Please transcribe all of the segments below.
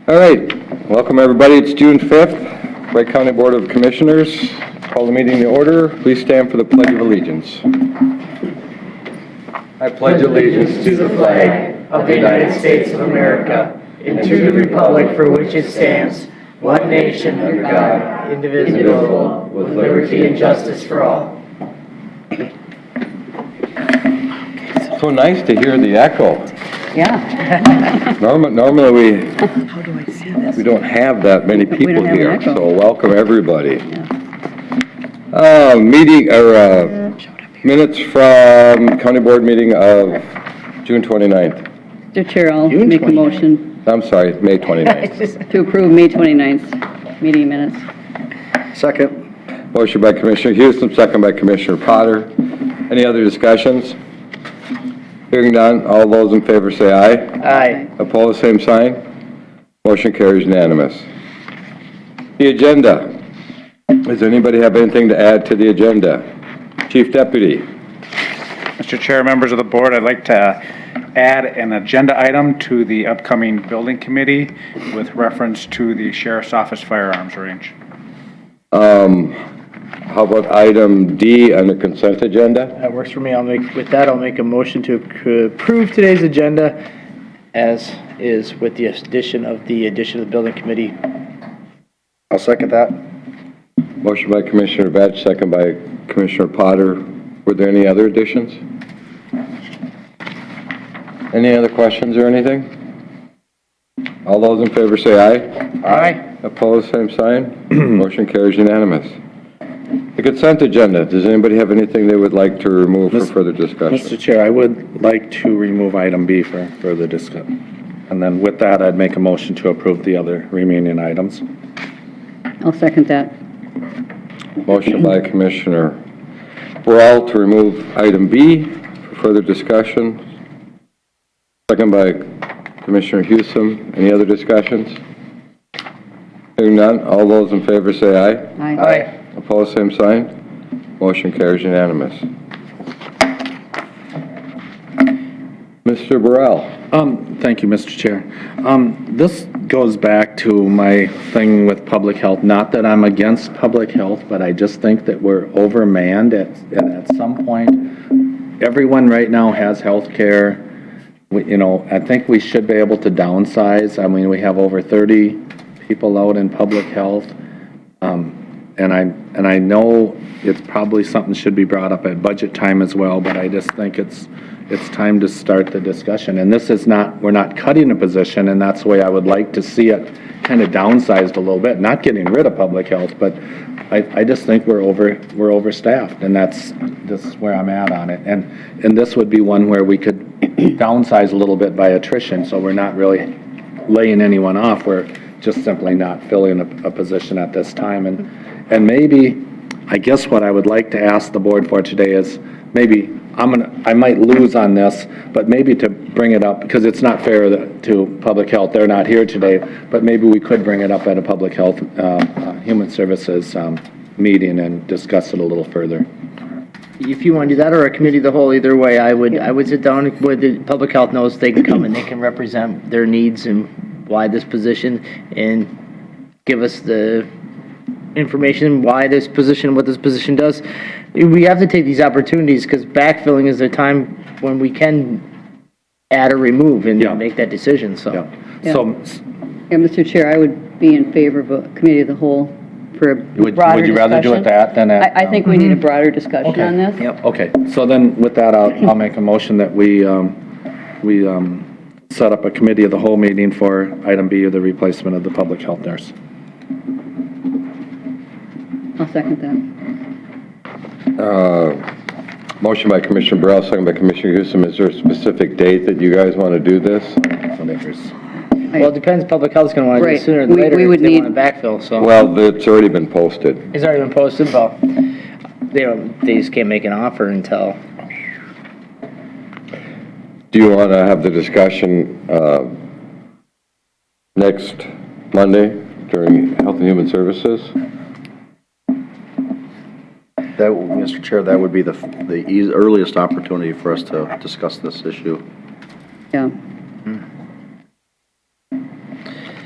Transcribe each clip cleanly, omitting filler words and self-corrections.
All right, welcome everybody. It's June 5th, Wright County Board of Commissioners. Call the meeting to order. Please stand for the Pledge of Allegiance. I pledge allegiance to the flag of the United States of America and to the republic for which it stands, one nation under God, indivisible, with liberty and justice for all. So nice to hear the echo. Yeah. Normally How do I see this? we don't have that many people don't have an here, echo. so welcome everybody. Minutes from County Board meeting of June 29th. Mr. Chair, I'll June make a 29th. motion I'm sorry, May 29th. to approve May 29th meeting minutes. Second. Motion by Commissioner Houston, second by Commissioner Potter. Any other discussions? Hearing none, all those in favor say aye. Aye. Opposed, same sign. Motion carries unanimous. The agenda. Does anybody have anything to add to the agenda? Chief Deputy. Mr. Chair, members of the board, I'd like to add an agenda item to the upcoming building committee with reference to the Sheriff's Office firearms range. How about item D under consent agenda? That works for me. I'll make a motion to approve today's agenda as is with the addition of the building committee. I'll second that. Motion by Commissioner Vetch, second by Commissioner Potter. Were there any other additions? Any other questions or anything? All those in favor say aye. Aye. Opposed, same sign. Motion carries unanimous. The consent agenda. Does anybody have anything they would like to remove for further discussion? Mr. Chair, I would like to remove item B for further discussion. And then with that, I'd make a motion to approve the other remaining items. I'll second that. Motion by Commissioner Burrell to remove item B for further discussion. Second by Commissioner Houston. Any other discussions? Hearing none, all those in favor say aye. Aye. Opposed, same sign. Motion carries unanimous. Mr. Burrell. Thank you, Mr. Chair. This goes back to my thing with public health. Not that I'm against public health, but I just think that we're overmanned at some point. Everyone right now has health care. I think we should be able to downsize. I mean, we have over 30 people out in public health. And I know it's probably something should be brought up at budget time as well, but I just think it's time to start the discussion. And this is not, we're not cutting a position, and that's the way I would like to see it kind of downsized a little bit. Not getting rid of public health, but I just think we're overstaffed, and this is where I'm at on it. And this would be one where we could downsize a little bit by attrition, so we're not really laying anyone off. We're just simply not filling a position at this time. And maybe, I guess what I would like to ask the board for today is maybe I might lose on this, but maybe to bring it up, because it's not fair to public health. They're not here today, but maybe we could bring it up at a public health, human services meeting and discuss it a little further. If you want to do that or a committee of the whole, either way, I would sit down with the public health knows they can come and they can represent their needs and why this position and give us the information why this position, what this position does. We have to take these opportunities because backfilling is the time when we can add or remove and make that decision. So, Yeah, Mr. Chair, I would be in favor of a committee of the whole for a broader discussion. Would you rather do it that than at? I think we need a broader discussion on this. Yep. Okay, so then with that, I'll make a motion that we set up a committee of the whole meeting for item B, or the replacement of the public health nurse. I'll second that. Motion by Commissioner Burrell, second by Commissioner Houston. Is there a specific date that you guys want to do this? well, it depends. Public health is going to want to do it Right. sooner than later We would if they need- want to backfill. So, Well, it's already been posted. it's already been posted, but they just can't make an offer until. Do you want to have the discussion next Monday during Health and Human Services? That, Mr. Chair, that would be the earliest opportunity for us to discuss this issue. Yeah.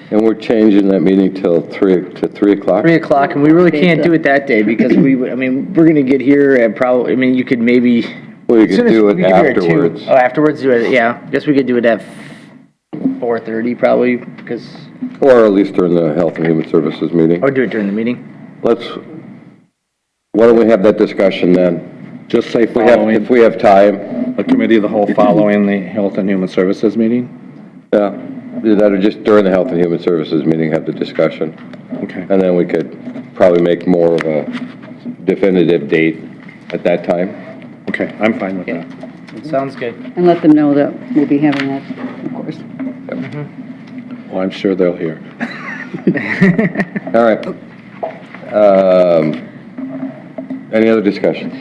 And we're changing that meeting till 3 o'clock? 3 o'clock, and we really can't do it that day because we're gonna get here at probably, you could maybe. Well, you as soon could as do we it get here at 2. afterwards. Oh, afterwards, do it, yeah. Guess we could do it at 4:30 probably, because, Or at least during the Health and Human Services meeting. or do it during the meeting. Why don't we have that discussion then? Just say If following, we have time, a committee of the whole following the Health and Human Services meeting? yeah, that'll just during the Health and Human Services meeting, have the discussion. Okay. And then we could probably make more of a definitive date at that time. Okay, I'm fine with Yeah. that. It sounds good. And let them know that we'll be having that, of course. Well, I'm sure they'll hear. All right. Any other discussion?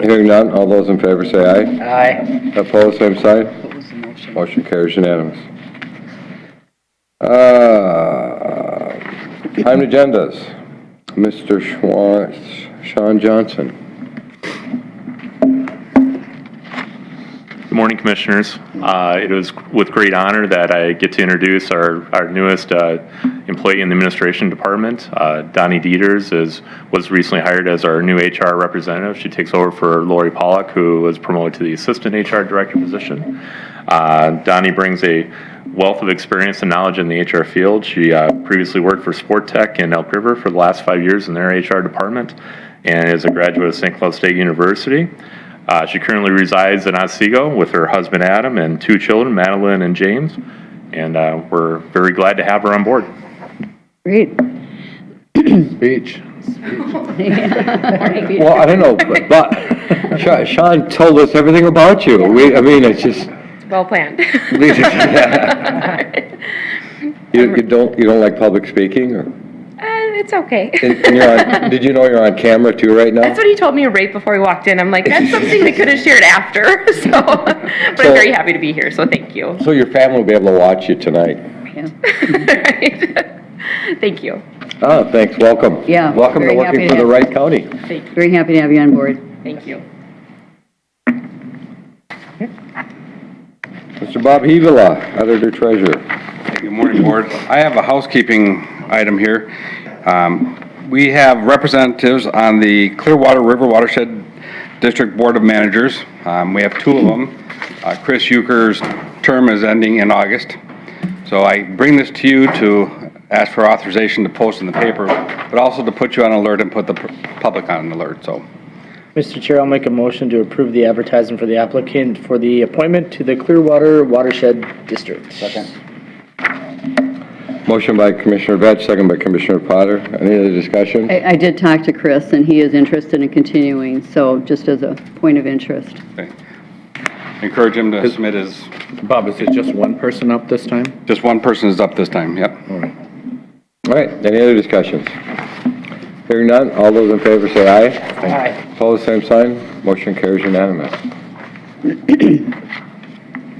Hearing none, all those in favor say aye. Aye. Opposed, same sign. Motion carries unanimous. Time agendas. Mr. Sean Johnson. Good morning, Commissioners. It was with great honor that I get to introduce our newest employee in the Administration Department. Donnie Dieters was recently hired as our new HR representative. She takes over for Lori Pollock, who was promoted to the Assistant HR Director position. Donnie brings a wealth of experience and knowledge in the HR field. She previously worked for Sport Tech in Elk River for the last 5 years in their HR department and is a graduate of St. Cloud State University. She currently resides in Otsego with her husband Adam and 2 children, Madeline and James, and we're very glad to have her on board. Great. Speech. Well, I don't know, but Sean told us everything about you. It's just, Well planned. you don't like public speaking, or? It's okay. And you're on, did you know you're on camera too right now? That's what he told me right before we walked in. I'm like, that's something we could have shared after. So, but I'm very happy to be here. So thank you. So your family will be able to watch you tonight. Yeah. Right. Thank you. Oh, thanks, welcome. Yeah, Welcome to very working happy for to the have- Wright County. Thank you. Very happy to have you on board. Thank you. Mr. Bob Hevela, Auditor Treasurer. Good morning, Board. I have a housekeeping item here. We have representatives on the Clearwater River Watershed District Board of Managers. We have 2 of them. Chris Euchre's term is ending in August. So I bring this to you to ask for authorization to post in the paper, but also to put you on alert and put the public on alert, so. Mr. Chair, I'll make a motion to approve the advertisement for the applicant for the appointment to the Clearwater Watershed District. Second. Motion by Commissioner Vetch, second by Commissioner Potter. Any other discussion? I did talk to Chris, and he is interested in continuing, so just as a point of interest. Okay. Encourage him to submit his, Bob, is it just one person up this time? just one person is up this time, yep. All right, any other discussions? Hearing none, all those in favor say aye. Aye. Opposed, same sign. Motion carries unanimous.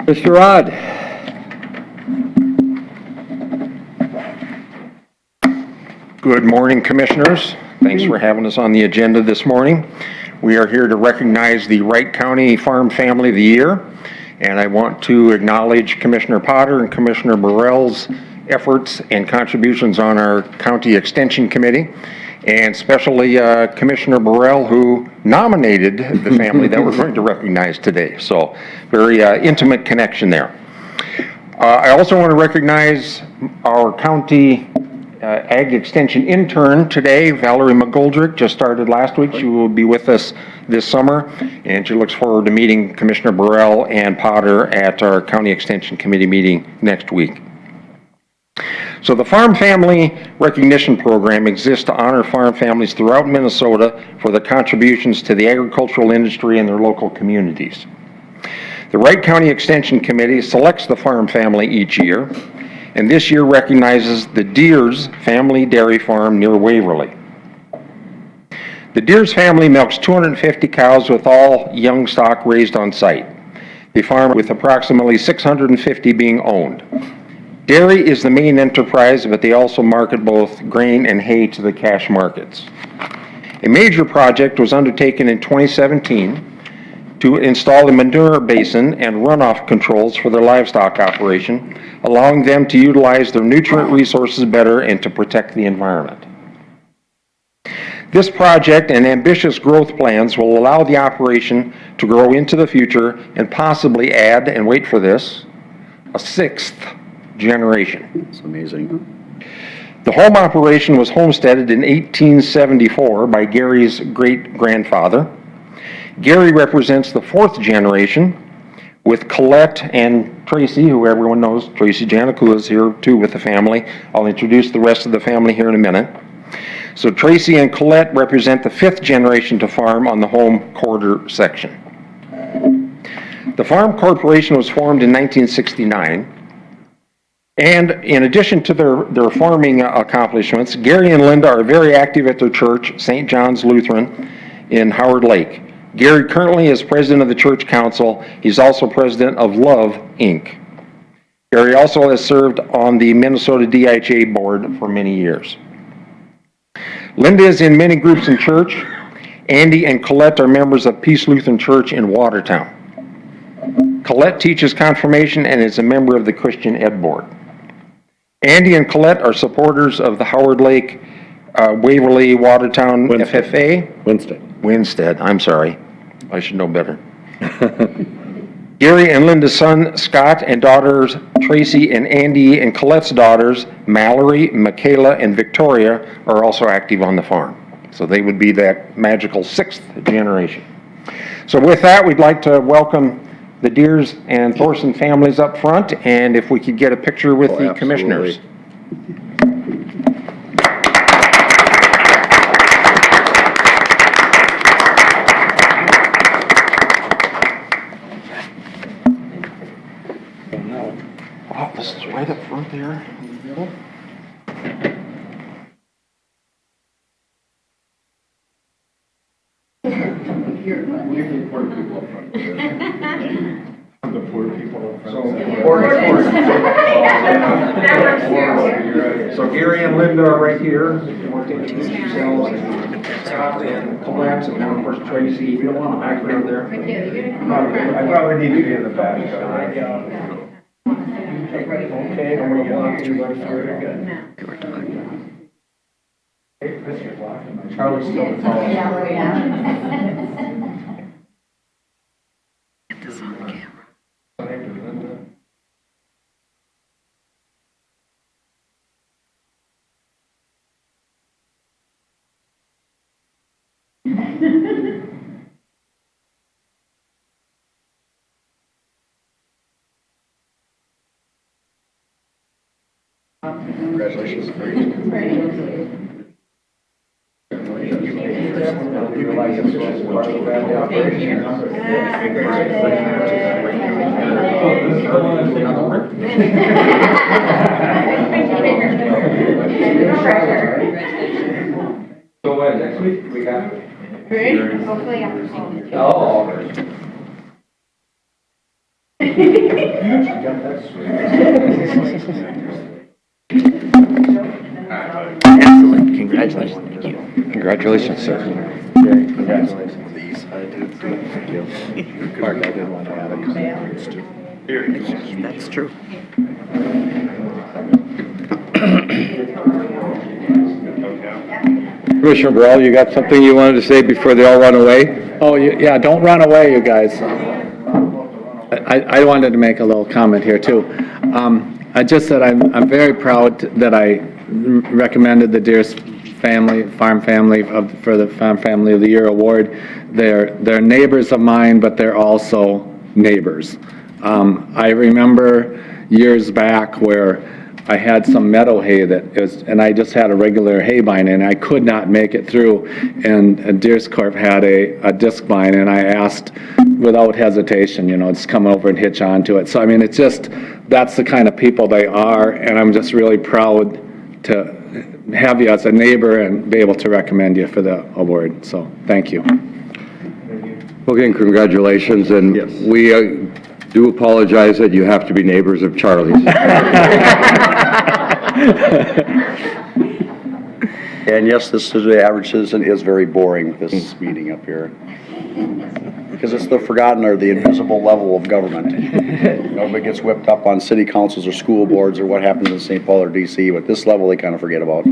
Mr. Rod. Good morning, Commissioners. Thanks for having us on the agenda this morning. We are here to recognize the Wright County Farm Family of the Year, and I want to acknowledge Commissioner Potter and Commissioner Burrell's efforts and contributions on our County Extension Committee, and especially Commissioner Burrell, who nominated the family that we're going to recognize today. So, very intimate connection there. I also want to recognize our county Ag Extension intern today, Valerie McGoldrick, just started last week. She will be with us this summer, and she looks forward to meeting Commissioner Burrell and Potter at our County Extension Committee meeting next week. So the Farm Family Recognition Program exists to honor farm families throughout Minnesota for the contributions to the agricultural industry and their local communities. The Wright County Extension Committee selects the farm family each year, and this year recognizes the Deers Family Dairy Farm near Waverly. The Deers family milks 250 cows with all young stock raised on site. They farm with approximately 650 being owned. Dairy is the main enterprise, but they also market both grain and hay to the cash markets. A major project was undertaken in 2017 to install a manure basin and runoff controls for their livestock operation, allowing them to utilize their nutrient resources better and to protect the environment. This project and ambitious growth plans will allow the operation to grow into the future and possibly add, and wait for this, a 6th generation. It's amazing. The home operation was homesteaded in 1874 by Gary's great-grandfather. Gary represents the 4th generation, with Colette and Tracy, who everyone knows, Tracy Janikula is here too with the family. I'll introduce the rest of the family here in a minute. So Tracy and Colette represent the 5th generation to farm on the home quarter section. The Farm Corporation was formed in 1969. And in addition to their farming accomplishments, Gary and Linda are very active at their church, St. John's Lutheran, in Howard Lake. Gary currently is president of the church council. He's also president of Love, Inc. Gary also has served on the Minnesota DHA board for many years. Linda is in many groups in church. Andy and Colette are members of Peace Lutheran Church in Watertown. Colette teaches confirmation and is a member of the Christian Ed Board. Andy and Colette are supporters of the Howard Lake, Waverly, Watertown FFA. Winstead, I'm sorry. I should know better. Gary and Linda's son, Scott, and daughters, Tracy, and Andy, and Colette's daughters, Mallory, Michaela, and Victoria, are also active on the farm. So they would be that magical 6th generation. So with that, we'd like to welcome the Deers and Thorson families up front, and if we could get a picture with the commissioners. Oh, this is right up front there in the middle. So Gary and Linda are right here. Scott and Colette, and then of course Tracy. We don't want to background there. I probably need to be in the back. Okay, I'm going to walk you right through it again. Charlie's still the tallest. Get this on camera. Congratulations. So next week we got. Hopefully after school. Oh. Excellent, congratulations, thank you. Congratulations, sir. Congratulations. These, I did. Thank you. Mark, I did want to add a comment too. That's true. Commissioner Burrell, you got something you wanted to say before they all run away? Oh, yeah, don't run away, you guys. I wanted to make a little comment here, too. I just said I'm very proud that I recommended the Deers family, farm family, for the Farm Family of the Year award. They're neighbors of mine, but they're also neighbors. I remember years back where I had some meadow hay and I just had a regular hay vine and I could not make it through. And Deers Corp had a disc vine and I asked without hesitation, just come over and hitch onto it. So, I mean, it's just, that's the kind of people they are. And I'm just really proud to have you as a neighbor and be able to recommend you for the award. So, thank you. Well, again, congratulations, and Yes. we do apologize that you have to be neighbors of Charlie's. And yes, this is the average citizen is very boring, this meeting up here. Because it's the forgotten or the invisible level of government. Nobody gets whipped up on city councils or school boards or what happens in St. Paul or DC, but this level they kind of forget about.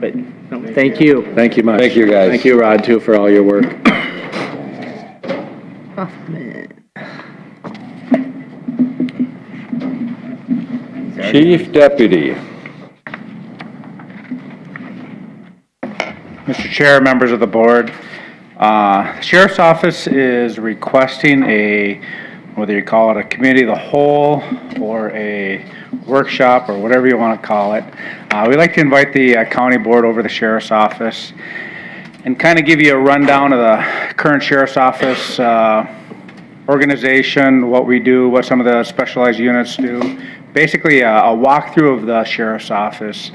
But, no, thank you. Thank you much. Thank you, guys. Thank you, Rod, too, for all your work. Chief Deputy. Mr. Chair, members of the board, Sheriff's Office is requesting whether you call it a committee of the whole or a workshop or whatever you want to call it. We'd like to invite the county board over to the Sheriff's Office and kind of give you a rundown of the current Sheriff's Office organization, what we do, what some of the specialized units do. Basically, a walkthrough of the Sheriff's Office.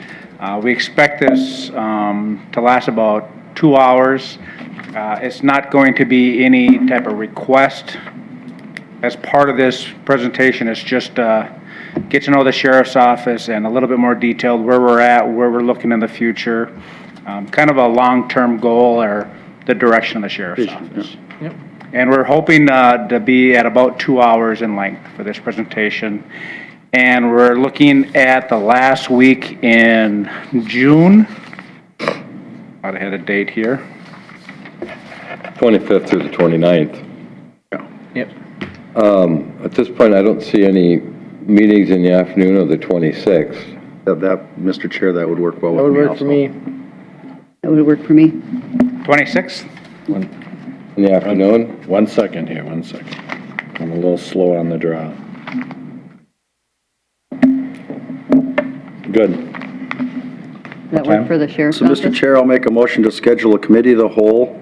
We expect this to last about 2 hours. It's not going to be any type of request as part of this presentation. It's just get to know the Sheriff's Office and a little bit more detailed where we're at, where we're looking in the future, kind of a long-term goal or the direction of the Sheriff's Office. Yep. And we're hoping to be at about 2 hours in length for this presentation. And we're looking at the last week in June. I had a date here. 25th through the 29th. Yep. At this point, I don't see any meetings in the afternoon of the 26th. That, Mr. Chair, that would work well That with would me work also. for me. That would work for me. 26th? In the afternoon? One second here, one second. I'm a little slow on the draw. Good. Does that work for the sheriff's So, office? Mr. Chair, I'll make a motion to schedule a committee of the whole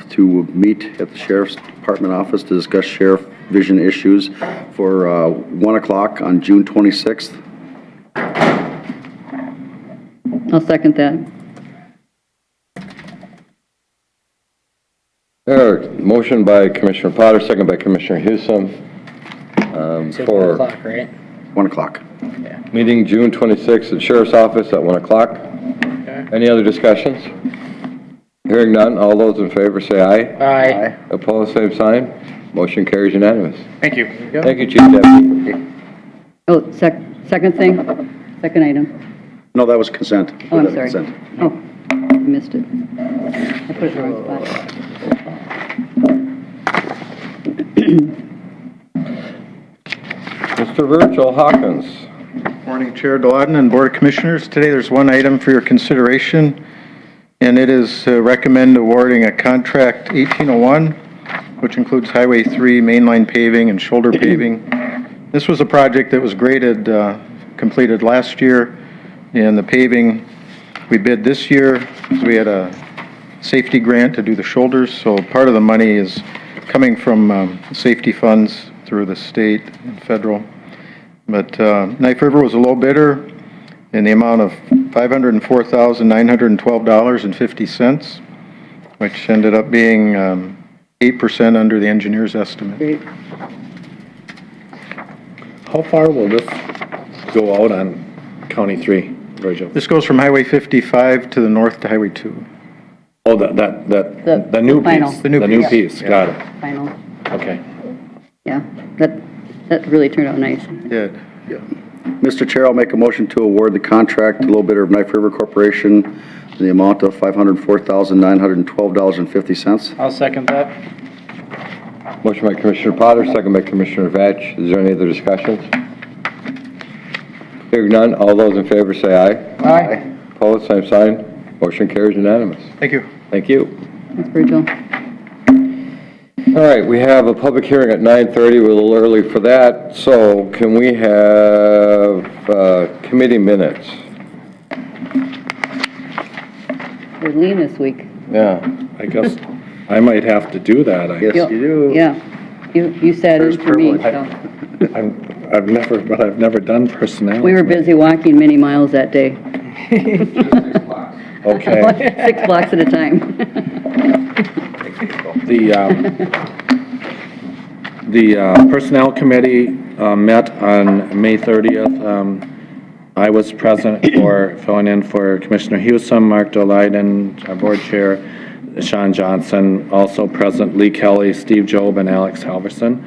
to meet at the Sheriff's Department office to discuss sheriff vision issues for 1 o'clock on June 26th. I'll second that. Motion by Commissioner Potter, second by Commissioner Hewsome, Said 1 for o'clock, right? 1 o'clock. meeting June 26th at Sheriff's Office at 1 o'clock. Okay. Any other discussions? Hearing none, all those in favor say aye. Aye. Opposed, same sign. Motion carries unanimous. Thank you. Thank you, Chief Deputy. Oh, second thing, second item. No, that was consent. Oh, I'm That sorry. consent. Oh, I missed it. I put it in the wrong spot. Mr. Virgil Hawkins. Morning, Chair Deladen and Board of Commissioners. Today, there's one item for your consideration, and it is to recommend awarding a contract 1801, which includes Highway 3 mainline paving and shoulder paving. This was a project that was graded, completed last year, and the paving we bid this year. So we had a safety grant to do the shoulders, so part of the money is coming from safety funds through the state and federal. But Knife River was a low bidder in the amount of $504,912.50, which ended up being 8% under the engineer's estimate. Great. How far will this go out on County 3, Virgil? This goes from Highway 55 to the north to Highway 2. Oh, the new final. piece. The new piece. piece, got it. Final. Okay. Yeah, that really turned out nice. Did. Mr. Chair, I'll make a motion to award the contract to low bidder of Knife River Corporation in the amount of $504,912.50. I'll second that. Motion by Commissioner Potter, second by Commissioner Vetch. Is there any other discussions? Hearing none, all those in favor say aye. Aye. Opposed, same sign. Motion carries unanimous. Thank you. Thank you. Thanks, Virgil. All right, we have a public hearing at 9:30. We're a little early for that. So can we have committee minutes? We're lean this week. Yeah. I guess I might have to do that. Yes, you do. Yeah, you sat in for me, so. I've never done personnel. We were busy walking many miles that day. Okay. 6 blocks at a time. The Personnel Committee met on May 30th. I was present for filling in for Commissioner Hewsome, Mark Delighten, our board chair. Sean Johnson, also present Lee Kelly, Steve Job, and Alex Halverson.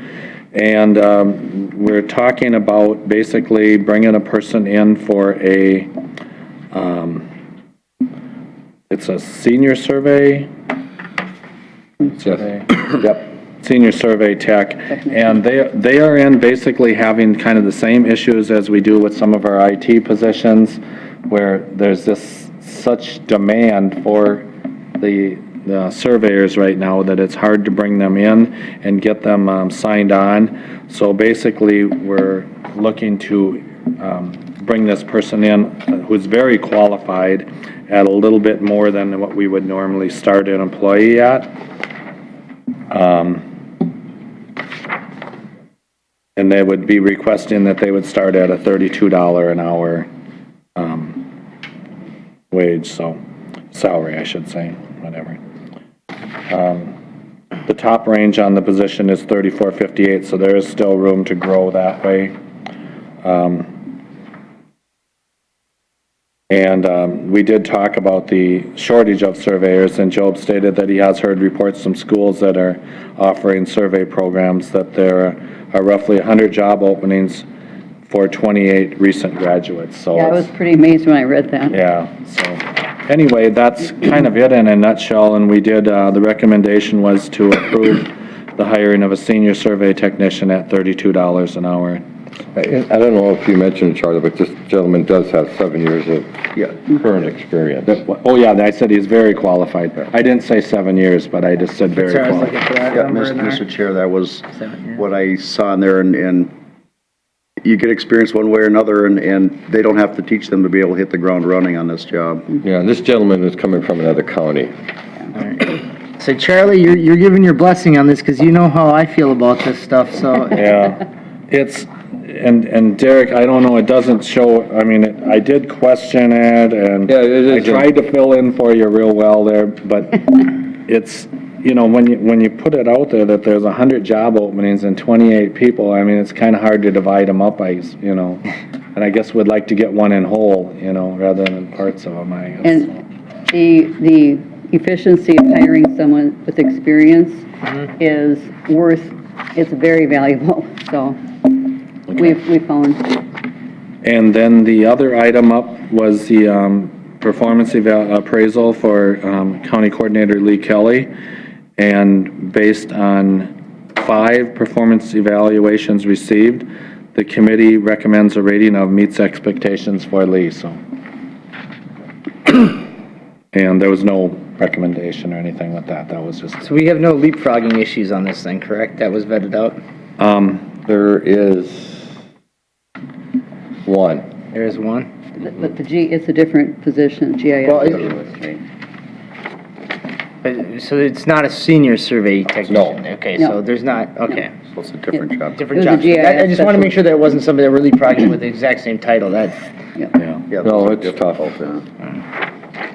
And we're talking about basically bringing a person in for it's a senior survey. Yep, senior survey tech. And they are in basically having kind of the same issues as we do with some of our IT positions, where there's this such demand for the surveyors right now that it's hard to bring them in and get them signed on. So basically, we're looking to bring this person in who's very qualified at a little bit more than what we would normally start an employee at. And they would be requesting that they would start at a $32 an hour wage, so salary, I should say, whatever. The top range on the position is $34.58, so there is still room to grow that way. We did talk about the shortage of surveyors, and Job stated that he has heard reports from schools that are offering survey programs that there are roughly 100 job openings for 28 recent graduates, so. Yeah, I was pretty amazed when I read that. Yeah, so, anyway, that's kind of it in a nutshell, and we did, the recommendation was to approve the hiring of a senior survey technician at $32 an hour. I don't know if you mentioned, Charlie, but this gentleman does have 7 years of current experience. Oh, yeah, I said he's very qualified. I didn't say 7 years, but I just said very Sorry, I was looking qualified. for that Yeah, number in there. Mr. Chair, that was 7 years. what I saw in there, and you get experience one way or another, and they don't have to teach them to be able to hit the ground running on this job. Yeah, and this gentleman is coming from another county. So Charlie, you're giving your blessing on this, because you know how I feel about this stuff, so. Yeah, it's, and Derek, I don't know, it doesn't show, I mean, I did question it, and Yeah, it is. I tried to fill in for you real well there, but it's, you know, when you put it out there that there's 100 job openings and 28 people, I mean, it's kind of hard to divide them up, you know, and I guess we'd like to get one in whole, you know, rather than in parts of them, I guess. And the efficiency of hiring someone with experience is it's very valuable, so we found. And then the other item up was the performance appraisal for County Coordinator Lee Kelly. And based on 5 performance evaluations received, the committee recommends a rating of meets expectations for Lee, so. And there was no recommendation or anything with that, that was just. So we have no leapfrogging issues on this thing, correct? That was vetted out? There is one. There is one? But it's a different position, GIS. Well, so it's not a senior survey technician? No. Okay, No. so there's not, okay. So it's a different job. Different It was a job. GIS I just want to make specialist. sure that it wasn't somebody that were leapfrogging with the exact same title, that, Yeah, No, those are it's tough. difficult,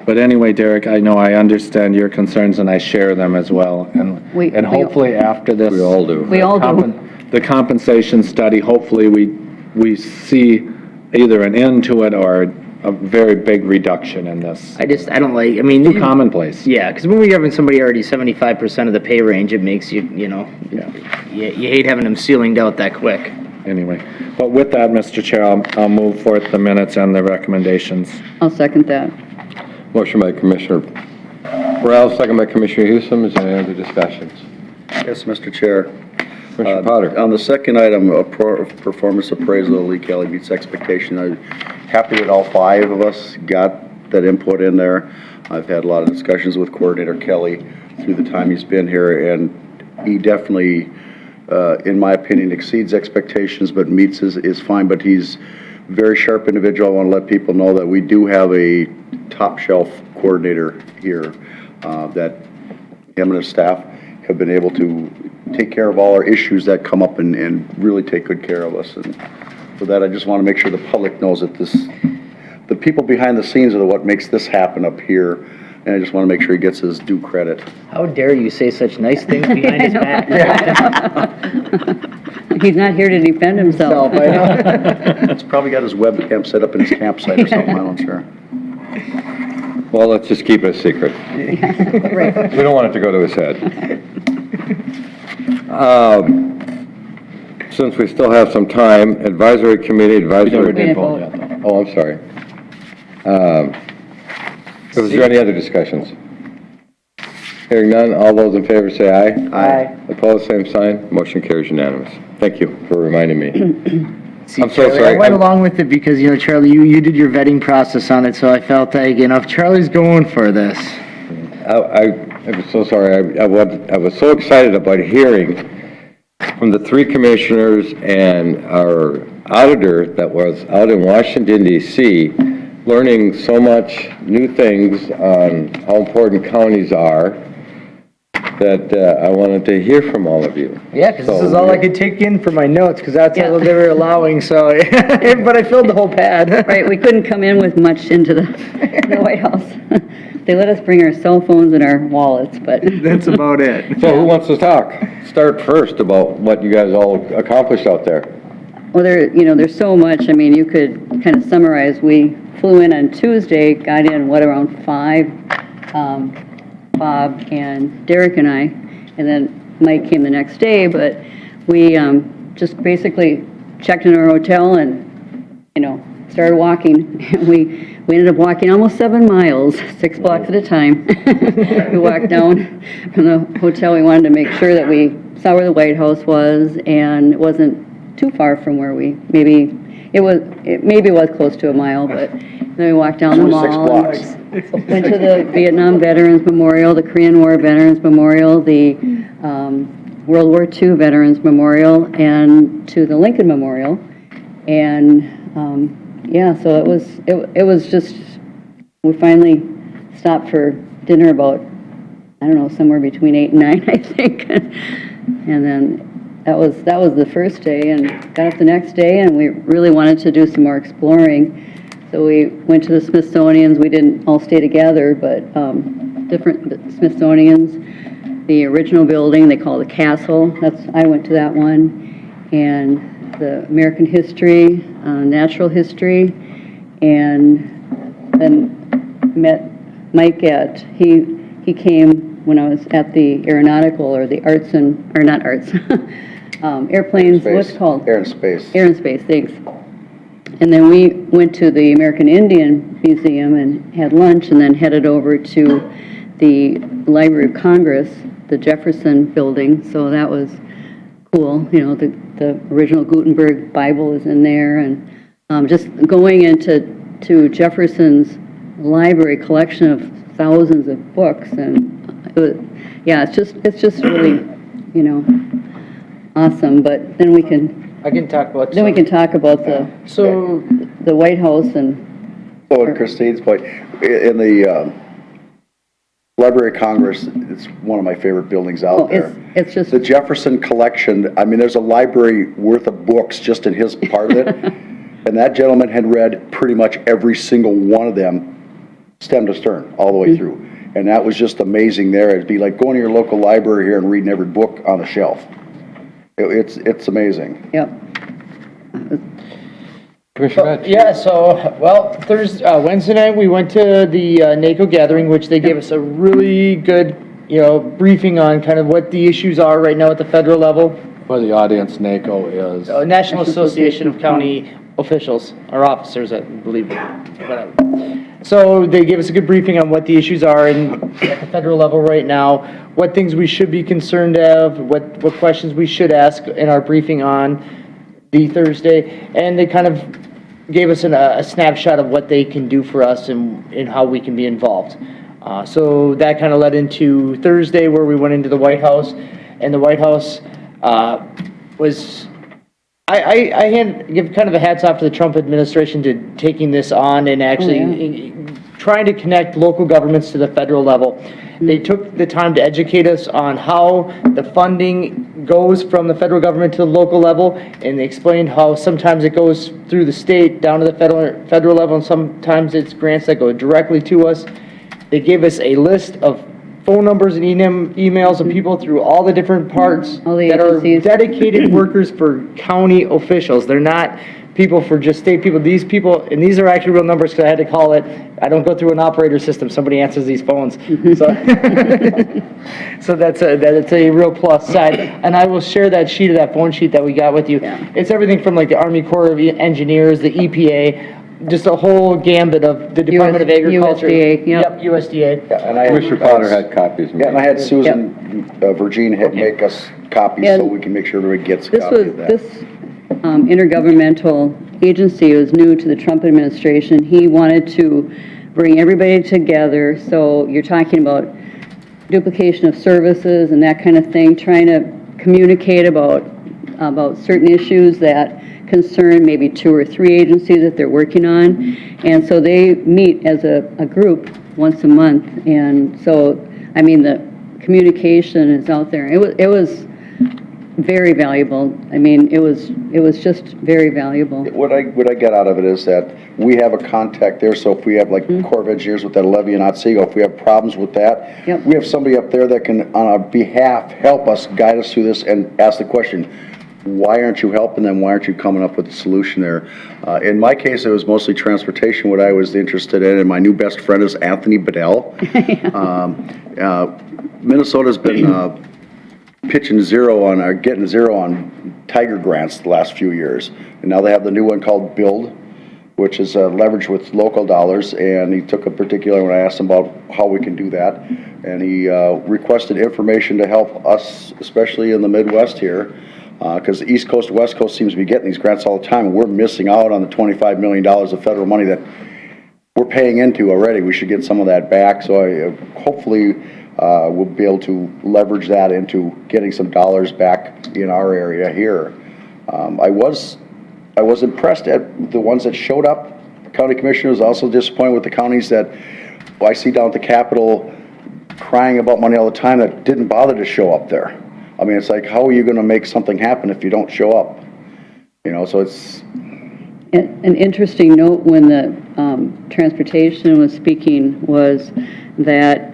But anyway, Derek, I know I understand your concerns and I share them as well. We And hopefully after this. We all do. We all do. The compensation study, hopefully we see either an end to it or a very big reduction in this. I don't like, I mean. Too commonplace. Yeah, because when we're giving somebody already 75% of the pay range, it makes you, you know, Yeah. you hate having them ceilinged out that quick. Anyway, but with that, Mr. Chair, I'll move forth the minutes and the recommendations. I'll second that. Motion by Commissioner Burrell, second by Commissioner Houston. Is there any other discussions? Yes, Mr. Chair. Commissioner Potter? On the second item, performance appraisal, Lee Kelly meets expectation. I'm happy that all 5 of us got that input in there. I've had a lot of discussions with Coordinator Kelly through the time he's been here, and he definitely, in my opinion, exceeds expectations, but meets is fine, but he's a very sharp individual. I want to let people know that we do have a top shelf coordinator here, that him and his staff have been able to take care of all our issues that come up and really take good care of us. And for that, I just want to make sure the public knows that the people behind the scenes are what makes this happen up here. And I just want to make sure he gets his due credit. How dare you say such nice things behind his back? He's not here to defend himself. He's probably got his webcam set up in his campsite or something, I'm not sure. Well, let's just keep it a secret. Right. We don't want it to go to his head. Since we still have some time, advisory committee, advisory... didn't vote yet, Oh, I'm sorry. Was there any other discussions? Hearing none, all those in favor say aye. Aye. Opposed, same sign. Motion carries unanimous. Thank you for reminding me. See, I'm so Charlie, sorry. I went along with it because, Charlie, you did your vetting process on it, so I felt like, if Charlie's going for this. I'm so sorry. I was so excited about hearing from the three commissioners and our auditor that was out in Washington DC, learning so much new things on how important counties are, that I wanted to hear from all of you. Yeah, because this is all I could take in for my notes, because that's all they were allowing, so, but I filled the whole pad. Right, we couldn't come in with much into the White House. They let us bring our cell phones and our wallets, but... That's about it. So who wants to talk? Start first about what you guys all accomplished out there. Well, there's so much. I mean, you could kind of summarize. We flew in on Tuesday, got in, around 5, Bob and Derek and I, and then Mike came the next day, but we just basically checked in our hotel and, started walking. We ended up walking almost 7 miles, 6 blocks at a time. We walked down from the hotel. We wanted to make sure that we saw where the White House was, and it wasn't too far from where maybe it was close to a mile, but then we walked down the mall. 6 blocks. Went to the Vietnam Veterans Memorial, the Korean War Veterans Memorial, the World War II Veterans Memorial, and to the Lincoln Memorial. And so it was just, we finally stopped for dinner about, I don't know, somewhere between 8 and 9, I think. And then that was the first day, and got up the next day, and we really wanted to do some more exploring. So we went to the Smithsonian's. We didn't all stay together, but different Smithsonian's. The original building they call the Castle. I went to that one, and the American history, natural history, and then met Mike he came when I was at the aeronautical or the arts or not arts, airplanes. What's it called? Air and Space. Air and Space. Thanks. And then we went to the American Indian Museum and had lunch, and then headed over to the Library of Congress, the Jefferson Building. So that was cool. The original Gutenberg Bible is in there, and just going into Jefferson's library collection of thousands of books, and it's just really awesome. But then we can. I can talk about... Then we can talk about the White House and... So, at Christine's point, in the Library of Congress, it's one of my favorite buildings out there. It's just... The Jefferson collection, I mean, there's a library worth of books just in his part of it. And that gentleman had read pretty much every single one of them, stem to stern, all the way through. And that was just amazing there. It'd be like going to your local library here and reading every book on the shelf. It's amazing. Yep. Commissioner Hatch? Yeah, so, Wednesday night, we went to the NACO gathering, which they gave us a really good, briefing on kind of what the issues are right now at the federal level. For the audience, NACO is... National Association of County Officials, or Officers, I believe, whatever. So they gave us a good briefing on what the issues are at the federal level right now, what things we should be concerned of, what questions we should ask in our briefing on the Thursday, and they kind of gave us a snapshot of what they can do for us and how we can be involved. So that kind of led into Thursday, where we went into the White House, and the White House was... I give kind of a hats off to the Trump administration to taking this on and actually trying to connect local governments to the federal level. They took the time to educate us on how the funding goes from the federal government to the local level, and they explained how sometimes it goes through the state down to the federal level, and sometimes it's grants that go directly to us. They gave us a list of phone numbers and emails of people through all the different parts All the that are agencies. dedicated workers for county officials. They're not people for just state people. These people, and these are actually real numbers because I had to call it. I don't go through an operator system. Somebody answers these phones. So, so that's a real plus side. And I will share that sheet of that phone sheet that we got with you. Yeah. It's everything from like the Army Corps of Engineers, the EPA, just a whole gambit of the Department of Agriculture. USDA, yep. USDA. Yeah, and I Commissioner Potter had copies. Yeah, and I had Susan Virgin make us copies so And we can make sure everybody gets a This copy was, of that. this intergovernmental agency was new to the Trump administration. He wanted to bring everybody together, so you're talking about duplication of services and that kind of thing, trying to communicate about certain issues that concern maybe 2 or 3 agencies that they're working on. And so they meet as a group once a month. And so, I mean, the communication is out there. It was very valuable. I mean, it was just very valuable. What I get out of it is that we have a contact there, so if we have like Corps of Engineers with that levee in Otsego, if we have problems with that, Yep. we have somebody up there that can, on our behalf, help us, guide us through this and ask the question, why aren't you helping them? Why aren't you coming up with a solution there? In my case, it was mostly transportation, what I was interested in, and my new best friend is Anthony Bedell. Minnesota's been getting zero on Tiger grants the last few years. And now they have the new one called Build, which is leveraged with local dollars. And he took a particular, when I asked him about how we can do that, and he requested information to help us, especially in the Midwest here, because the East Coast, West Coast seems to be getting these grants all the time, and we're missing out on the $25 million of federal money that we're paying into already. We should get some of that back. So hopefully we'll be able to leverage that into getting some dollars back in our area here. I was impressed at the ones that showed up. County commissioners, also disappointed with the counties that I see down at the Capitol crying about money all the time that didn't bother to show up there. I mean, it's like, how are you going to make something happen if you don't show up? You know, so it's... An interesting note when the transportation was speaking was that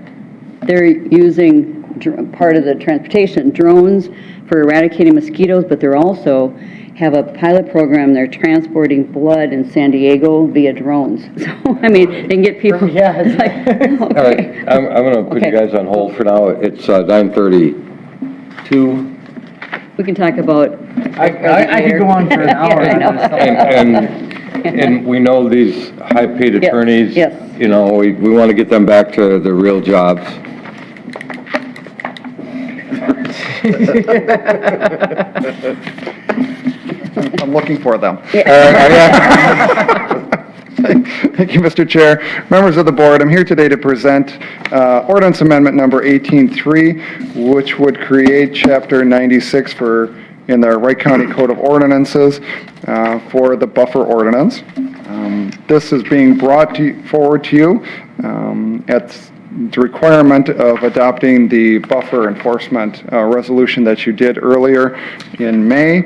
they're using part of the transportation, drones for eradicating mosquitoes, but they're also have a pilot program. They're transporting blood in San Diego via drones. So, I mean, they can get people. Yeah, it's like, All right, okay. I'm going to put you Okay. guys on hold for now. It's 9:32. We can talk about. I could go on for an hour. Yeah, I know. And we know these high-paid Yes, attorneys, yes. you know, we want to get them back to their real jobs. I'm looking for them. Yeah. Thank you, Mr. Chair. Members of the board, I'm here today to present ordinance amendment number 18-3, which would create Chapter 96 in the Wright County Code of Ordinances for the buffer ordinance. This is being brought forward to you at the requirement of adopting the buffer enforcement resolution that you did earlier in May.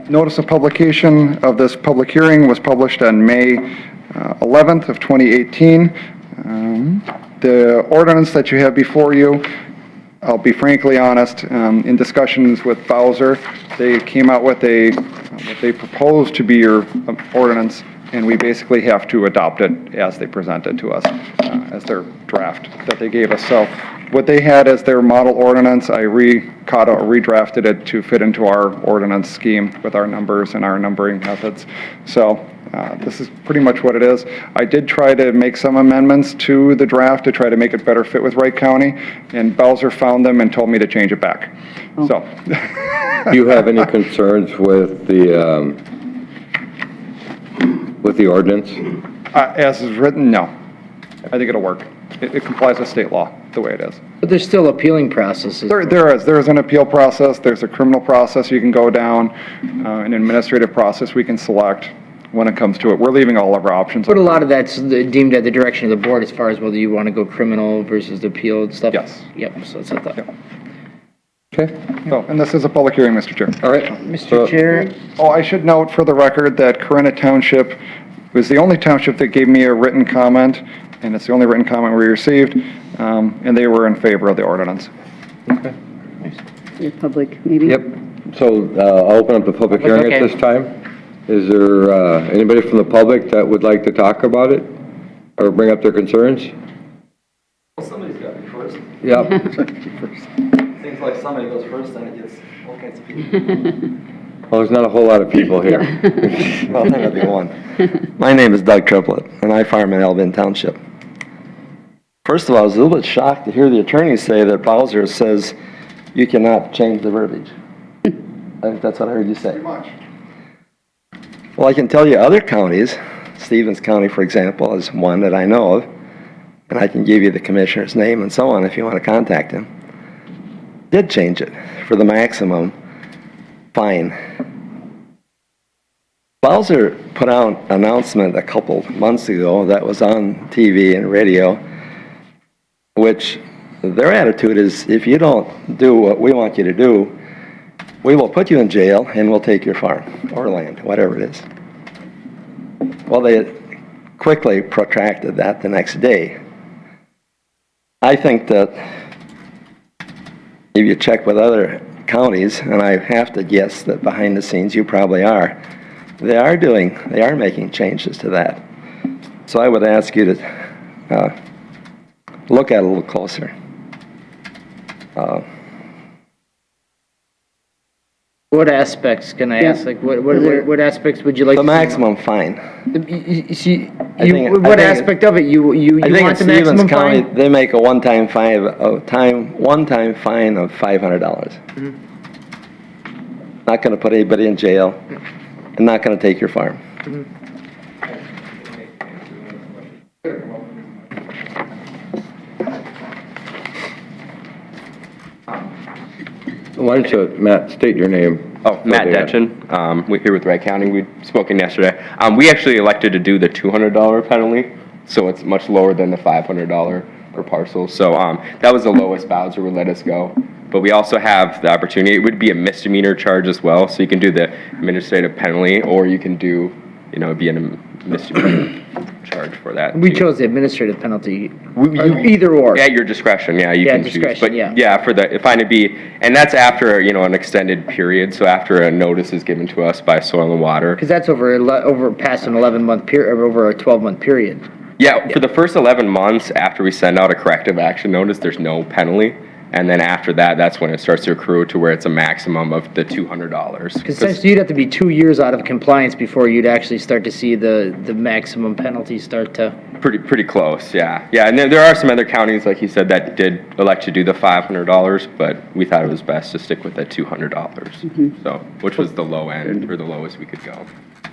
Notice of publication of this public hearing was published on May 11th of 2018. The ordinance that you have before you, I'll be frankly honest, in discussions with Bowser, they came out with what they proposed to be your ordinance, and we basically have to adopt it as they presented to us, as their draft that they gave us. So what they had as their model ordinance, I redrafted it to fit into our ordinance scheme with our numbers and our numbering methods. So this is pretty much what it is. I did try to make some amendments to the draft to try to make it better fit with Wright County, and Bowser found them and told me to change it back. So. Do you have any concerns with the ordinance? As is written, no. I think it'll work. It complies with state law, the way it is. But there's still appealing processes. There is an appeal process, there's a criminal process you can go down, an administrative process we can select when it comes to it. We're leaving all of our options But a open. lot of that's deemed at the direction of the board as far as whether you want to go criminal versus the appeal and stuff. Yes. Yep, so that's what I thought. Yep. Okay, So, and this is a public hearing, Mr. Chair. all right. Mr. Chair, Oh, I should note for the record that Corinna Township was the only township that gave me a written comment, and it's the only written comment we received, and they were in favor of the ordinance. Your public, maybe? Yep, so I'll open up the public hearing at Okay. this time. Is there anybody from the public that would like to talk about it or bring up their concerns? Well, somebody's got to be first. Yep. Seems like somebody goes first, then it gets all kinds of people. Well, there's not a whole lot of people here. Well, then I'll be one. My name is Doug Triplett, and I farm in Albion Township. First of all, I was a little bit shocked to hear the attorney say that Bowser says you cannot change the verbiage. I think that's what I heard you say. Pretty much. Well, I can tell you other counties, Stevens County, for example, is one that I know of, and I can give you the commissioner's name and so on if you want to contact him, did change it for the maximum fine. Bowser put out an announcement a couple months ago that was on TV and radio, which their attitude is, if you don't do what we want you to do, we will put you in jail and we'll take your farm or land, whatever it is. Well, they quickly protracted that the next day. I think that if you check with other counties, and I have to guess that behind the scenes you probably are, they are making changes to that. So I would ask you to look at it a little closer. What aspects, can I ask, like, what aspects would you like to The see? maximum fine. What aspect of it, you I think in want the Stevens maximum County, fine? they make a one-time fine of $500. Not gonna put anybody in jail, and not gonna take your farm. Why don't you, Matt, state your name? Oh, Matt Detchen. We're here with Wright County. We'd spoken yesterday. We actually elected to do the $200 penalty, so it's much lower than the $500 per parcel. So that was the lowest Bowser would let us go. But we also have the opportunity, it would be a misdemeanor charge as well, so you can do the administrative penalty, or you can do, be a misdemeanor charge for that. We too. chose the administrative penalty, either or. At your discretion, yeah, you Yeah, can choose. discretion, But yeah. for the fine to be, and that's after, an extended period, so after a notice is given to us by Soil and Water. Because that's over past an 11-month period, or over a 12-month period. Yeah, for the first 11 months after we send out a corrective action notice, there's no penalty. And then after that, that's when it starts to accrue to where it's a maximum of the $200. Because essentially, you'd have to be 2 years out of compliance before you'd actually start to see the maximum penalties start to... Pretty close, yeah. Yeah, and there are some other counties, like you said, that did elect to do the $500, but we thought it was best to stick with the $200. So, which was the low end, or the lowest we could go.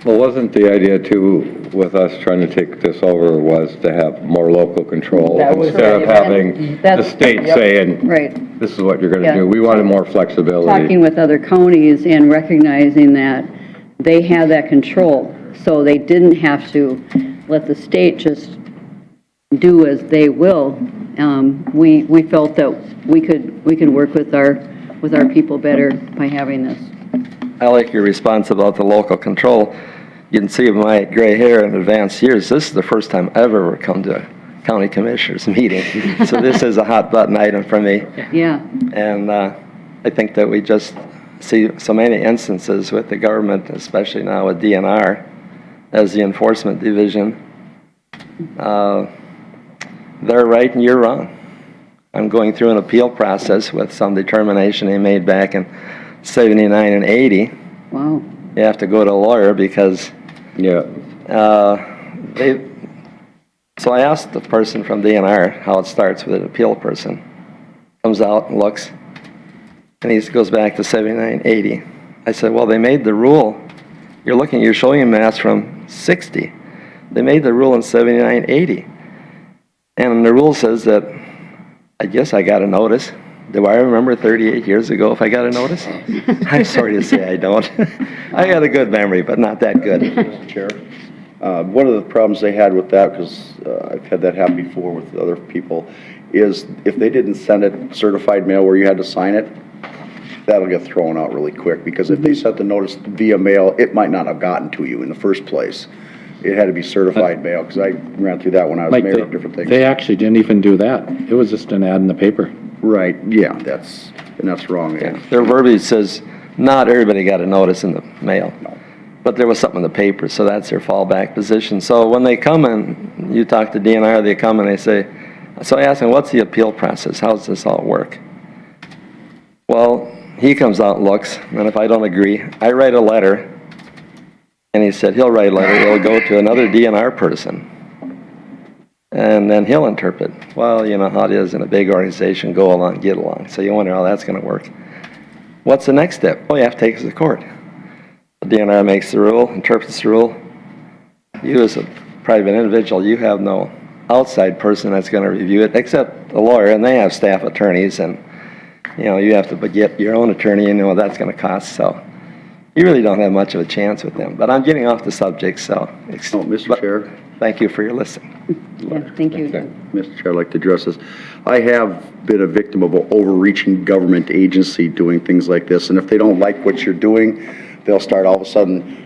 Well, wasn't the idea too, with us trying to take this over, was to have more local control That was instead of right. having the That's- state yep. saying, Right. this is what you're gonna Yeah. do. We wanted more flexibility. Talking with other counties and recognizing that they have that control, so they didn't have to let the state just do as they will. We felt that we could work with our people better by having this. I like your response about the local control. You can see with my gray hair in advanced years, this is the first time I've ever come to a county commissioners meeting. So this is a hot button item for me. Yeah. And I think that we just see so many instances with the government, especially now with DNR as the enforcement division. They're right and you're wrong. I'm going through an appeal process with some determination they made back in 79 and 80. Wow. You have to go to a lawyer because so I asked the person from DNR how it starts with an appeal person. Comes out and looks, and he goes back to 79, 80. I said, well, they made the rule. You're showing him maps from 60. They made the rule in 79, 80. And the rule says that, I guess I got a notice. Do I remember 38 years ago if I got a notice? I'm sorry to say I don't. I got a good memory, but not that good. Mr. Chair, one of the problems they had with that, because I've had that happen before with other people, is if they didn't send it certified mail where you had to sign it, that'll get thrown out really quick, because if they sent the notice via mail, it might not have gotten to you in the first place. It had to be certified mail, because I ran through that when I was mayor of different things. They actually didn't even do that. It was just an ad in the paper. Right, yeah, that's wrong. Yeah. Their verbiage says, not everybody got a notice in the mail. but there was something in the paper, so that's their fallback position. So when they come and you talk to DNR, they come and they say, so I ask them, what's the appeal process? How does this all work? Well, he comes out and looks, and if I don't agree, I write a letter. And he said he'll write a letter, it'll go to another DNR person. And then he'll interpret. Well, you know how it is in a big organization, go along, get along. So you wonder how that's going to work. What's the next step? Oh, you have to take us to court. The DNR makes the rule, interprets the rule. You as a private individual, you have no outside person that's going to review it, except a lawyer, and they have staff attorneys, and you know, you have to get your own attorney, and you know what that's going to cost, so you really don't have much of a chance with them. But I'm getting off the subject, so. Mr. Chair. Thank you for your listening. Yeah, thank you. Mr. Chair, I'd like to address this. I have been a victim of an overreaching government agency doing things like this, and if they don't like what you're doing, they'll start all of a sudden,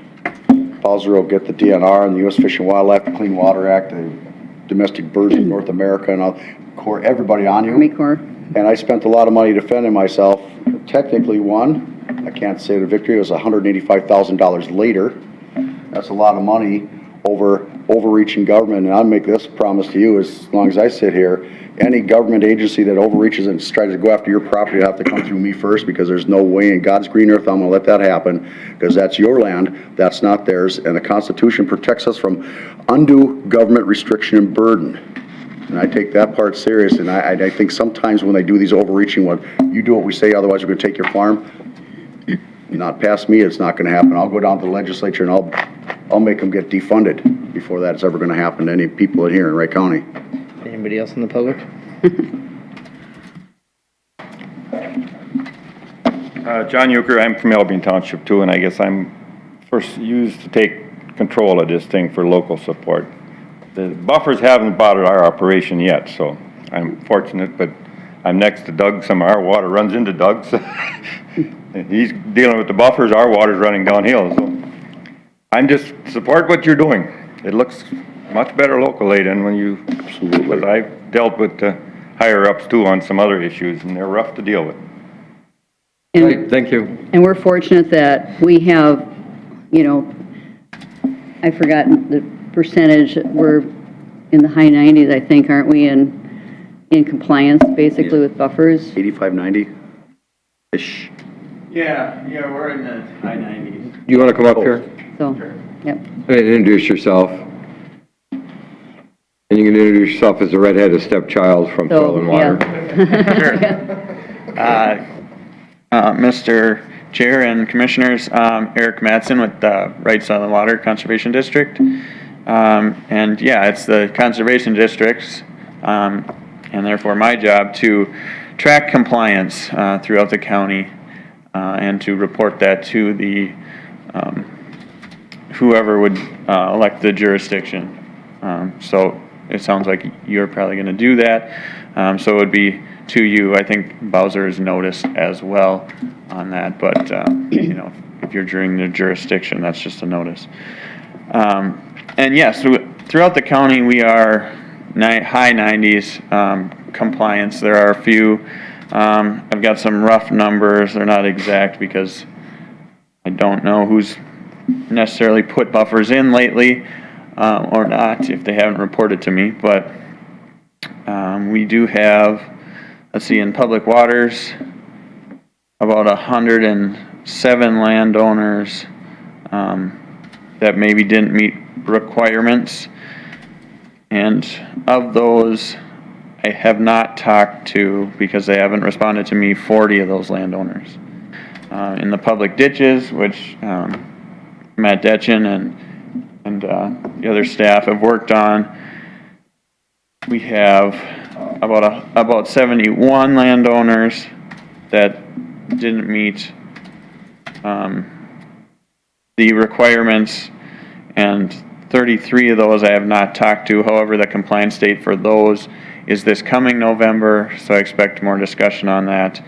Bowser will get the DNR and the U.S. Fish and Wildlife, the Clean Water Act, the Domestic Birds of North America, and I'll core everybody on you. Army Corps. And I spent a lot of money defending myself. Technically won. I can't say the victory. It was $185,000 later. That's a lot of money over overreaching government. And I'll make this promise to you as long as I sit here. Any government agency that overreaches and tries to go after your property will have to come through me first, because there's no way in God's green earth I'm going to let that happen, because that's your land, that's not theirs, and the Constitution protects us from undue government restriction and burden. And I take that part serious, and I think sometimes when they do these overreaching, what you do what we say, otherwise we're going to take your farm. Not past me, it's not going to happen. I'll go down to the legislature and I'll make them get defunded before that's ever going to happen to any people in here in Wright County. Anybody else in the public? John Euchre, I'm from Albion Township too, and I guess I'm first used to take control of this thing for local support. The buffers haven't bothered our operation yet, so I'm fortunate, but I'm next to Doug. Some of our water runs into Doug's. He's dealing with the buffers, our water's running downhill, so I'm just support what you're doing. It looks much better locally than when you, because I've dealt with the higher ups too on some other issues, and they're rough to deal with. Right, thank you. And we're fortunate that we have, you know, I've forgotten the percentage, we're in the high 90s, I think, aren't we, in compliance, basically, with buffers? 85, 90-ish. Yeah, we're in the high 90s. You want to come up here? So, yep. And introduce yourself. And you can introduce yourself as the redheaded stepchild from Soil and Water. Mr. Chair and Commissioners, Eric Mattson with the Wright Soil and Water Conservation District. And yeah, it's the conservation districts, and therefore my job to track compliance throughout the county and to report that to the whoever would elect the jurisdiction. So it sounds like you're probably going to do that. So it would be to you. I think Bowser is noticed as well on that, but you know, if you're during the jurisdiction, that's just a notice. And yes, throughout the county, we are high 90s compliance. There are a few. I've got some rough numbers. They're not exact because I don't know who's necessarily put buffers in lately or not, if they haven't reported to me. But we do have, let's see, in public waters, about 107 landowners that maybe didn't meet requirements. And of those, I have not talked to, because they haven't responded to me, 40 of those landowners. In the public ditches, which Matt Detchen and the other staff have worked on, we have about 71 landowners that didn't meet the requirements, and 33 of those I have not talked to. However, the compliance date for those is this coming November, so I expect more discussion on that.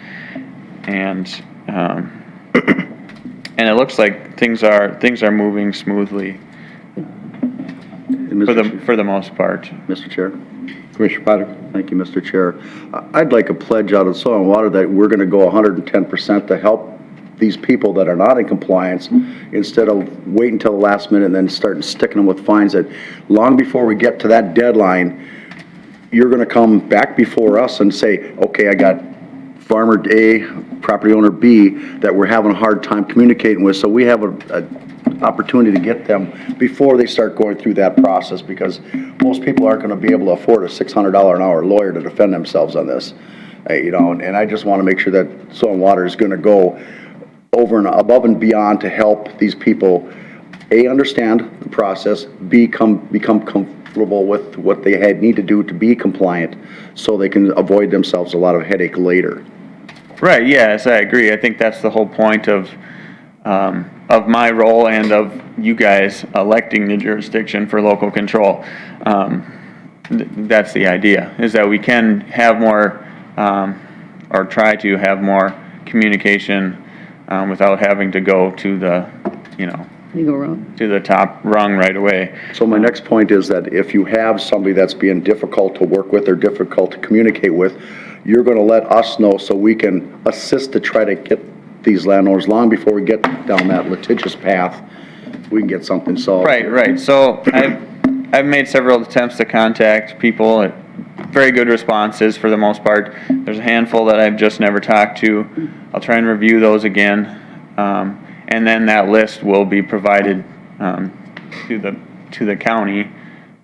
And and it looks like things are moving smoothly for the most part. Mr. Chair. Commissioner Potter. Thank you, Mr. Chair. I'd like a pledge out of Soil and Water that we're going to go 110% to help these people that are not in compliance, instead of waiting until the last minute and then starting sticking them with fines that long before we get to that deadline, you're gonna come back before us and say, okay, I got farmer A, property owner B, that we're having a hard time communicating with, so we have a opportunity to get them before they start going through that process, because most people aren't gonna be able to afford a $600 an hour lawyer to defend themselves on this. You know, and I just wanna make sure that Soil and Water is gonna go over and above and beyond to help these people, A, understand the process, B, become comfortable with what they need to do to be compliant, so they can avoid themselves a lot of headache later. Right, yes, I agree. I think that's the whole point of my role and of you guys electing the jurisdiction for local control. That's the idea, is that we can have more, or try to have more communication without having to go to the, Legal road. to the top rung right away. So my next point is that if you have somebody that's being difficult to work with or difficult to communicate with, you're gonna let us know so we can assist to try to get these landowners, long before we get down that litigious path, we can get something solved. Right. So I've made several attempts to contact people, very good responses for the most part. There's a handful that I've just never talked to. I'll try and review those again. And then that list will be provided to the county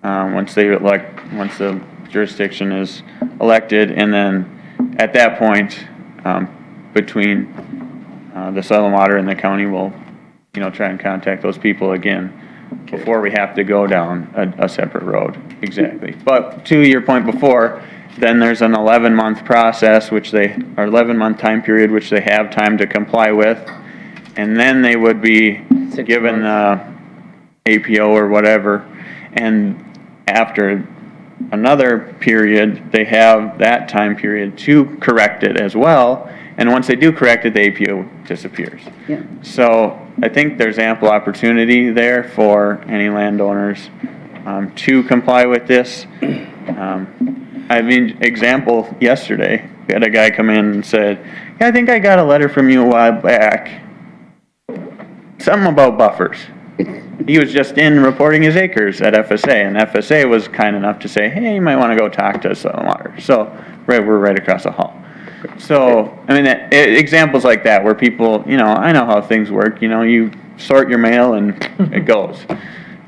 once the jurisdiction is elected, and then at that point, between the Soil and Water and the county will, try and contact those people again before we have to go down a separate road. Exactly. But to your point before, then there's an 11-month process, or 11-month time period, which they have time to comply with. And then they would be given the APO or whatever. And after another period, they have that time period to correct it as well. And once they do correct it, the APO disappears. Yeah. So I think there's ample opportunity there for any landowners to comply with this. Example, yesterday, we had a guy come in and said, yeah, I think I got a letter from you a while back. Something about buffers. He was just in reporting his acres at FSA, and FSA was kind enough to say, hey, you might want to go talk to Soil and Water. So we're right across the hall. So, examples like that where people, I know how things work. You sort your mail and it goes.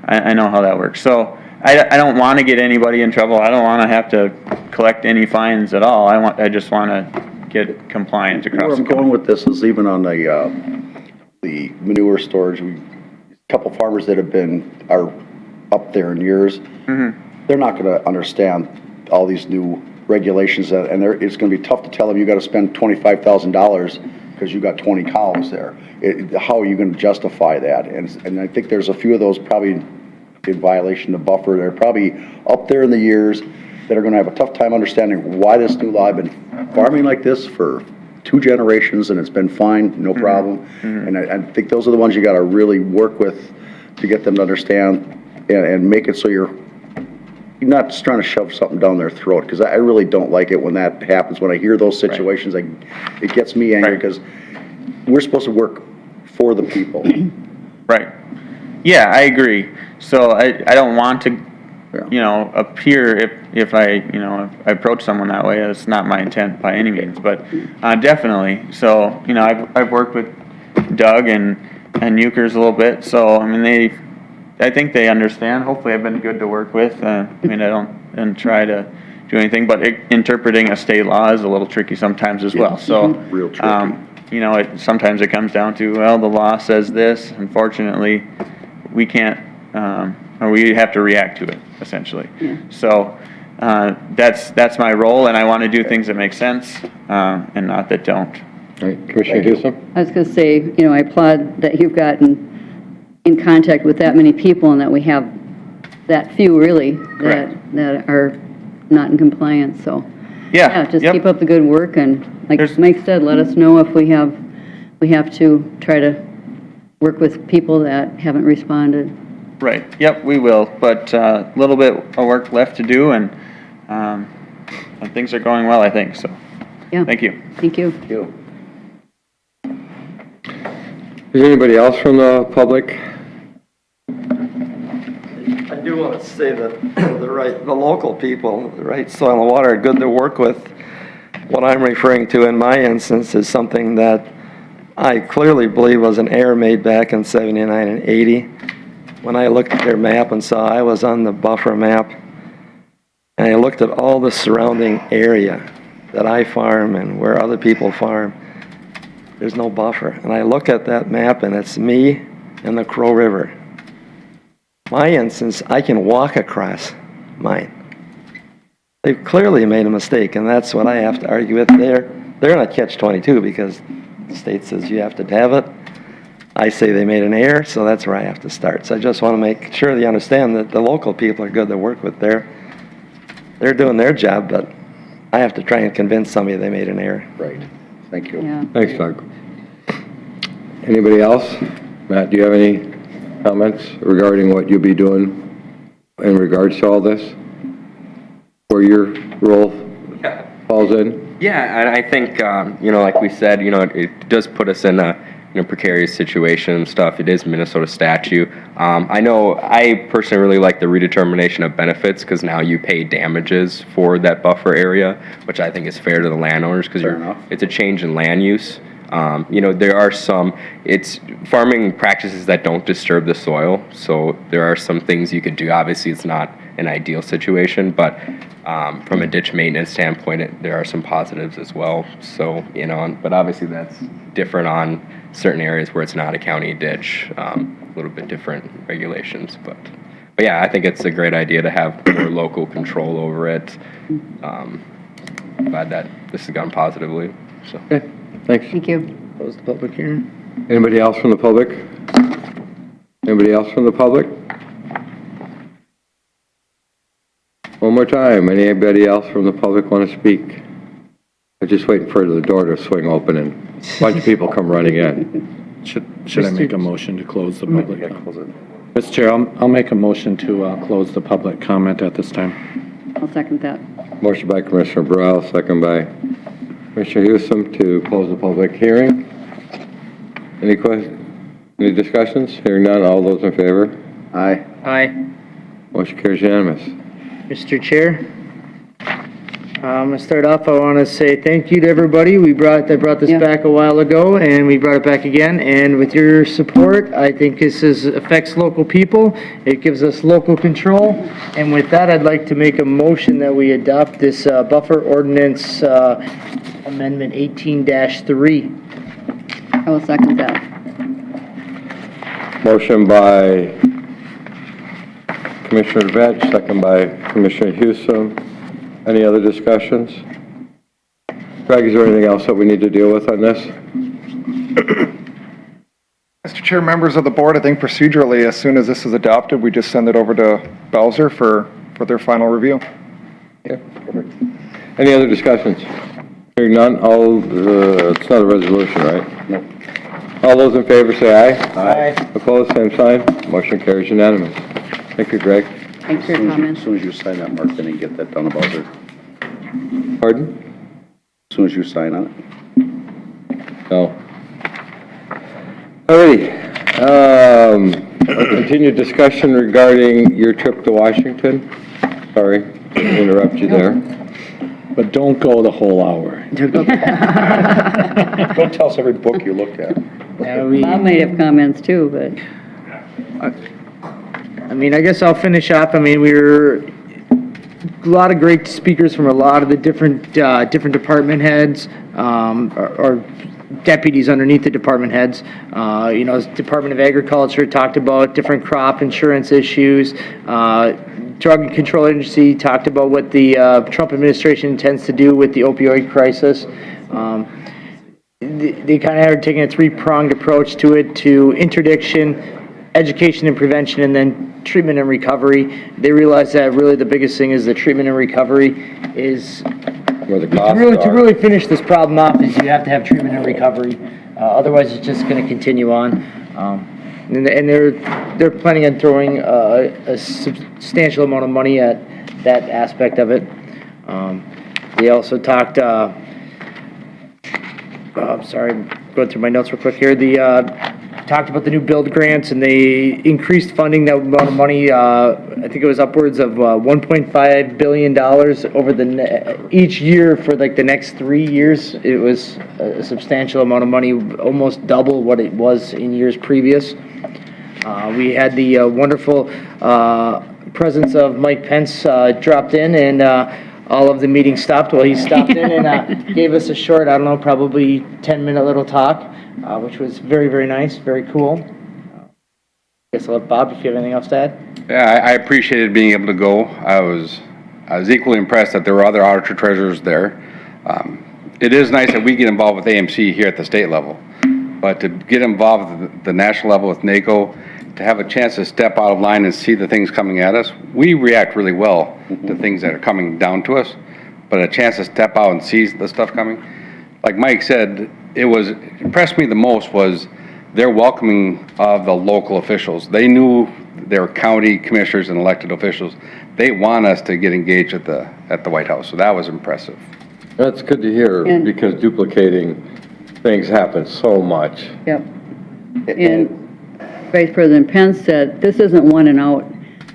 I know how that works. So I don't want to get anybody in trouble. I don't want to have to collect any fines at all. I just want to get compliant across Where the I'm going with this is even on the manure storage, a couple farmers that are up there in years, they're not going to understand all these new regulations, and it's going to be tough to tell them you got to spend $25,000 because you got 20 cows there. How are you going to justify that? And I think there's a few of those probably in violation of buffer. They're probably up there in the years that are going to have a tough time understanding why this new law. I've been farming like this for 2 generations and it's been fine, no problem. And I think those are the ones you got to really work with to get them to understand and make it so you're not just trying to shove something down their throat, because I really don't like it when that happens. When I hear those situations, it gets me angry, because we're supposed to work for the people. Right. Yeah, I agree. So I don't want to, appear if I approach someone that way. That's not my intent by any means, but definitely. So, I've worked with Doug and Euchers a little bit. So, I think they understand. Hopefully I've been good to work with. I don't try to do anything, but interpreting a state law is a little tricky sometimes as well. So, real tricky. Sometimes it comes down to, well, the law says this. Unfortunately, we can't, or we have to react to it, essentially. Yeah. So that's my role, and I want to do things that make sense and not that don't. All right, Commissioner Houston? I was going to say, I applaud that you've gotten in contact with that many people and that we have that few really that are not in compliance. So yeah, just keep up the good work, and like Mike said, let us know if we have to try to work with people that haven't responded. Right. Yep, we will. But a little bit of work left to do, and things are going well, I think. So, yeah. Thank you. Thank you. Thank you. Is anybody else from the public? I do want to say that the local people, the Wright Soil and Water are good to work with. What I'm referring to in my instance is something that I clearly believe was an error made back in 79 and 80. When I looked at their map and saw I was on the buffer map, and I looked at all the surrounding area that I farm and where other people farm, there's no buffer. And I look at that map and it's me and the Crow River. My instance, I can walk across mine. They've clearly made a mistake, and that's what I have to argue with. They're in a catch-22 because the state says you have to have it. I say they made an error, so that's where I have to start. So I just want to make sure they understand that the local people are good to work with. They're doing their job, but I have to try and convince somebody they made an error. Right. Thank you. Yeah. Thanks, Doug. Anybody else? Matt, do you have any comments regarding what you'll be doing in regards to all this? Where your role falls in? Yeah, and I think, like we said, it does put us in a precarious situation and stuff. It is Minnesota statute. I know I personally really like the redetermination of benefits because now you pay damages for that buffer area, which I think is fair to the landowners because it's a change in land use. There are it's farming practices that don't disturb the soil, so there are some things you could do. Obviously, it's not an ideal situation, but from a ditch maintenance standpoint, there are some positives as well. So, but obviously that's different on certain areas where it's not a county ditch, a little bit different regulations. But yeah, I think it's a great idea to have more local control over it. Glad that this has gone positively. So. Okay, thanks. Thank you. Close the public hearing. Anybody else from the public? Anybody else from the public? One more time, anybody else from the public want to speak? I'm just waiting for the door to swing open and a bunch of people come running in. Should I make a motion to close the public? Mr. Chair, I'll make a motion to close the public comment at this time. I'll second that. Motion by Commissioner Burrell, second by Commissioner Hewsome to close the public hearing. Any questions? Any discussions? Hearing none, all those in favor? Aye. Aye. Motion carries unanimous. Mr. Chair, I'm going to start off, I want to say thank you to everybody. I brought this back a while ago, and we brought it back again, and with your support, I think this affects local people. It gives us local control, and with that, I'd like to make a motion that we adopt this buffer ordinance amendment 18-3. I will second that. Motion by Commissioner Vetch, second by Commissioner Hewsome. Any other discussions? Greg, is there anything else that we need to deal with on this? Mr. Chair, members of the board, I think procedurally, as soon as this is adopted, we just send it over to Bowser for their final review. Okay, perfect. Any other discussions? Hearing none, it's not a resolution, right? No. All those in favor say aye. Aye. Opposed, same sign. Motion carries unanimous. Thank you, Greg. Thanks for your comments. As soon as you sign that, Mark, then you get that done about it. Pardon? As soon as you sign on it. No. Alrighty. Continued discussion regarding your trip to Washington. Sorry to interrupt you there. But don't go the whole hour. Don't tell us every book you looked at. Bob might have comments too, but. I mean, I guess I'll finish up. I mean, we're a lot of great speakers from a lot of the different department heads, or deputies underneath the department heads. Department of Agriculture talked about different crop insurance issues. Drug and Control Agency talked about what the Trump administration intends to do with the opioid crisis. They kind of are taking a three-pronged approach to it, to interdiction, education and prevention, and then treatment and recovery. They realize that really the biggest thing is the treatment and recovery is Where the costs to are. really finish this problem off is you have to have treatment and recovery. Otherwise, it's just going to continue on. And they're planning on throwing a substantial amount of money at that aspect of it. They also talked. I'm sorry, I'm going through my notes real quick here. The talked about the new build grants, and they increased funding, that amount of money, I think it was upwards of $1.5 billion over each year for like the next 3 years. It was a substantial amount of money, almost double what it was in years previous. We had the wonderful presence of Mike Pence dropped in, and all of the meeting stopped. Well, he stopped in and gave us a short, I don't know, probably 10-minute little talk, which was very, very nice, very cool. Guess I'll let Bob, if you have anything else to add. Yeah, I appreciated being able to go. I was equally impressed that there were other auditor treasurers there. It is nice that we get involved with AMC here at the state level, but to get involved at the national level with NACO, to have a chance to step out of line and see the things coming at us, we react really well to things that are coming down to us, but a chance to step out and see the stuff coming. Like Mike said, impressed me the most was their welcoming of the local officials. They knew their county commissioners and elected officials. They want us to get engaged at the White House, so that was impressive. That's good to hear, because duplicating things happen so much. Yep. And Vice President Pence said, this isn't one and out.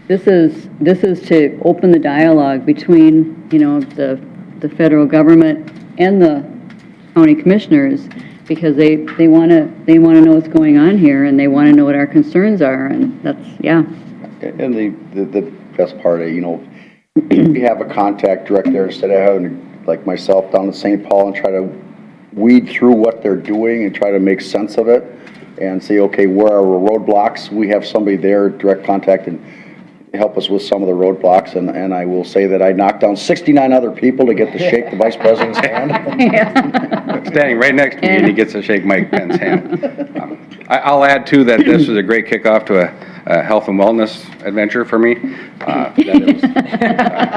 This is to open the dialogue between, the federal government and the county commissioners, because they want to know what's going on here, and they want to know what our concerns are, and that's, yeah. And the best part, we have a contact direct there instead of having, like myself, down in St. Paul and try to weed through what they're doing and try to make sense of it and say, okay, where are our roadblocks? We have somebody there, direct contact, and help us with some of the roadblocks. And I will say that I knocked down 69 other people to get to shake the Vice President's hand. Standing right next to me, and he gets to shake Mike Pence's hand. I'll add, too, that this was a great kickoff to a health and wellness adventure for me.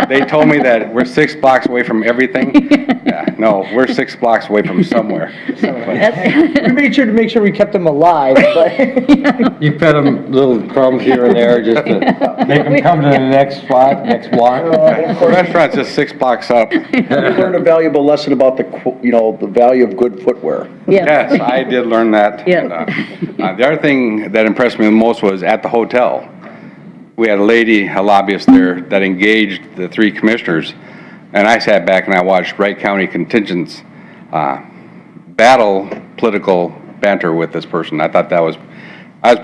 They told me that we're 6 blocks away from everything. Yeah, no, we're 6 blocks away from somewhere. We made sure to make sure we kept them alive, but You fed them little crumbs here and there just to make them come to the next spot, next block. The restaurant's just 6 blocks up. We learned a valuable lesson about the value of good footwear. Yes, I did learn that. Yeah. The other thing that impressed me the most was at the hotel. We had a lobbyist there that engaged the 3 commissioners, and I sat back and I watched Wright County contingents battle political banter with this person. I thought I was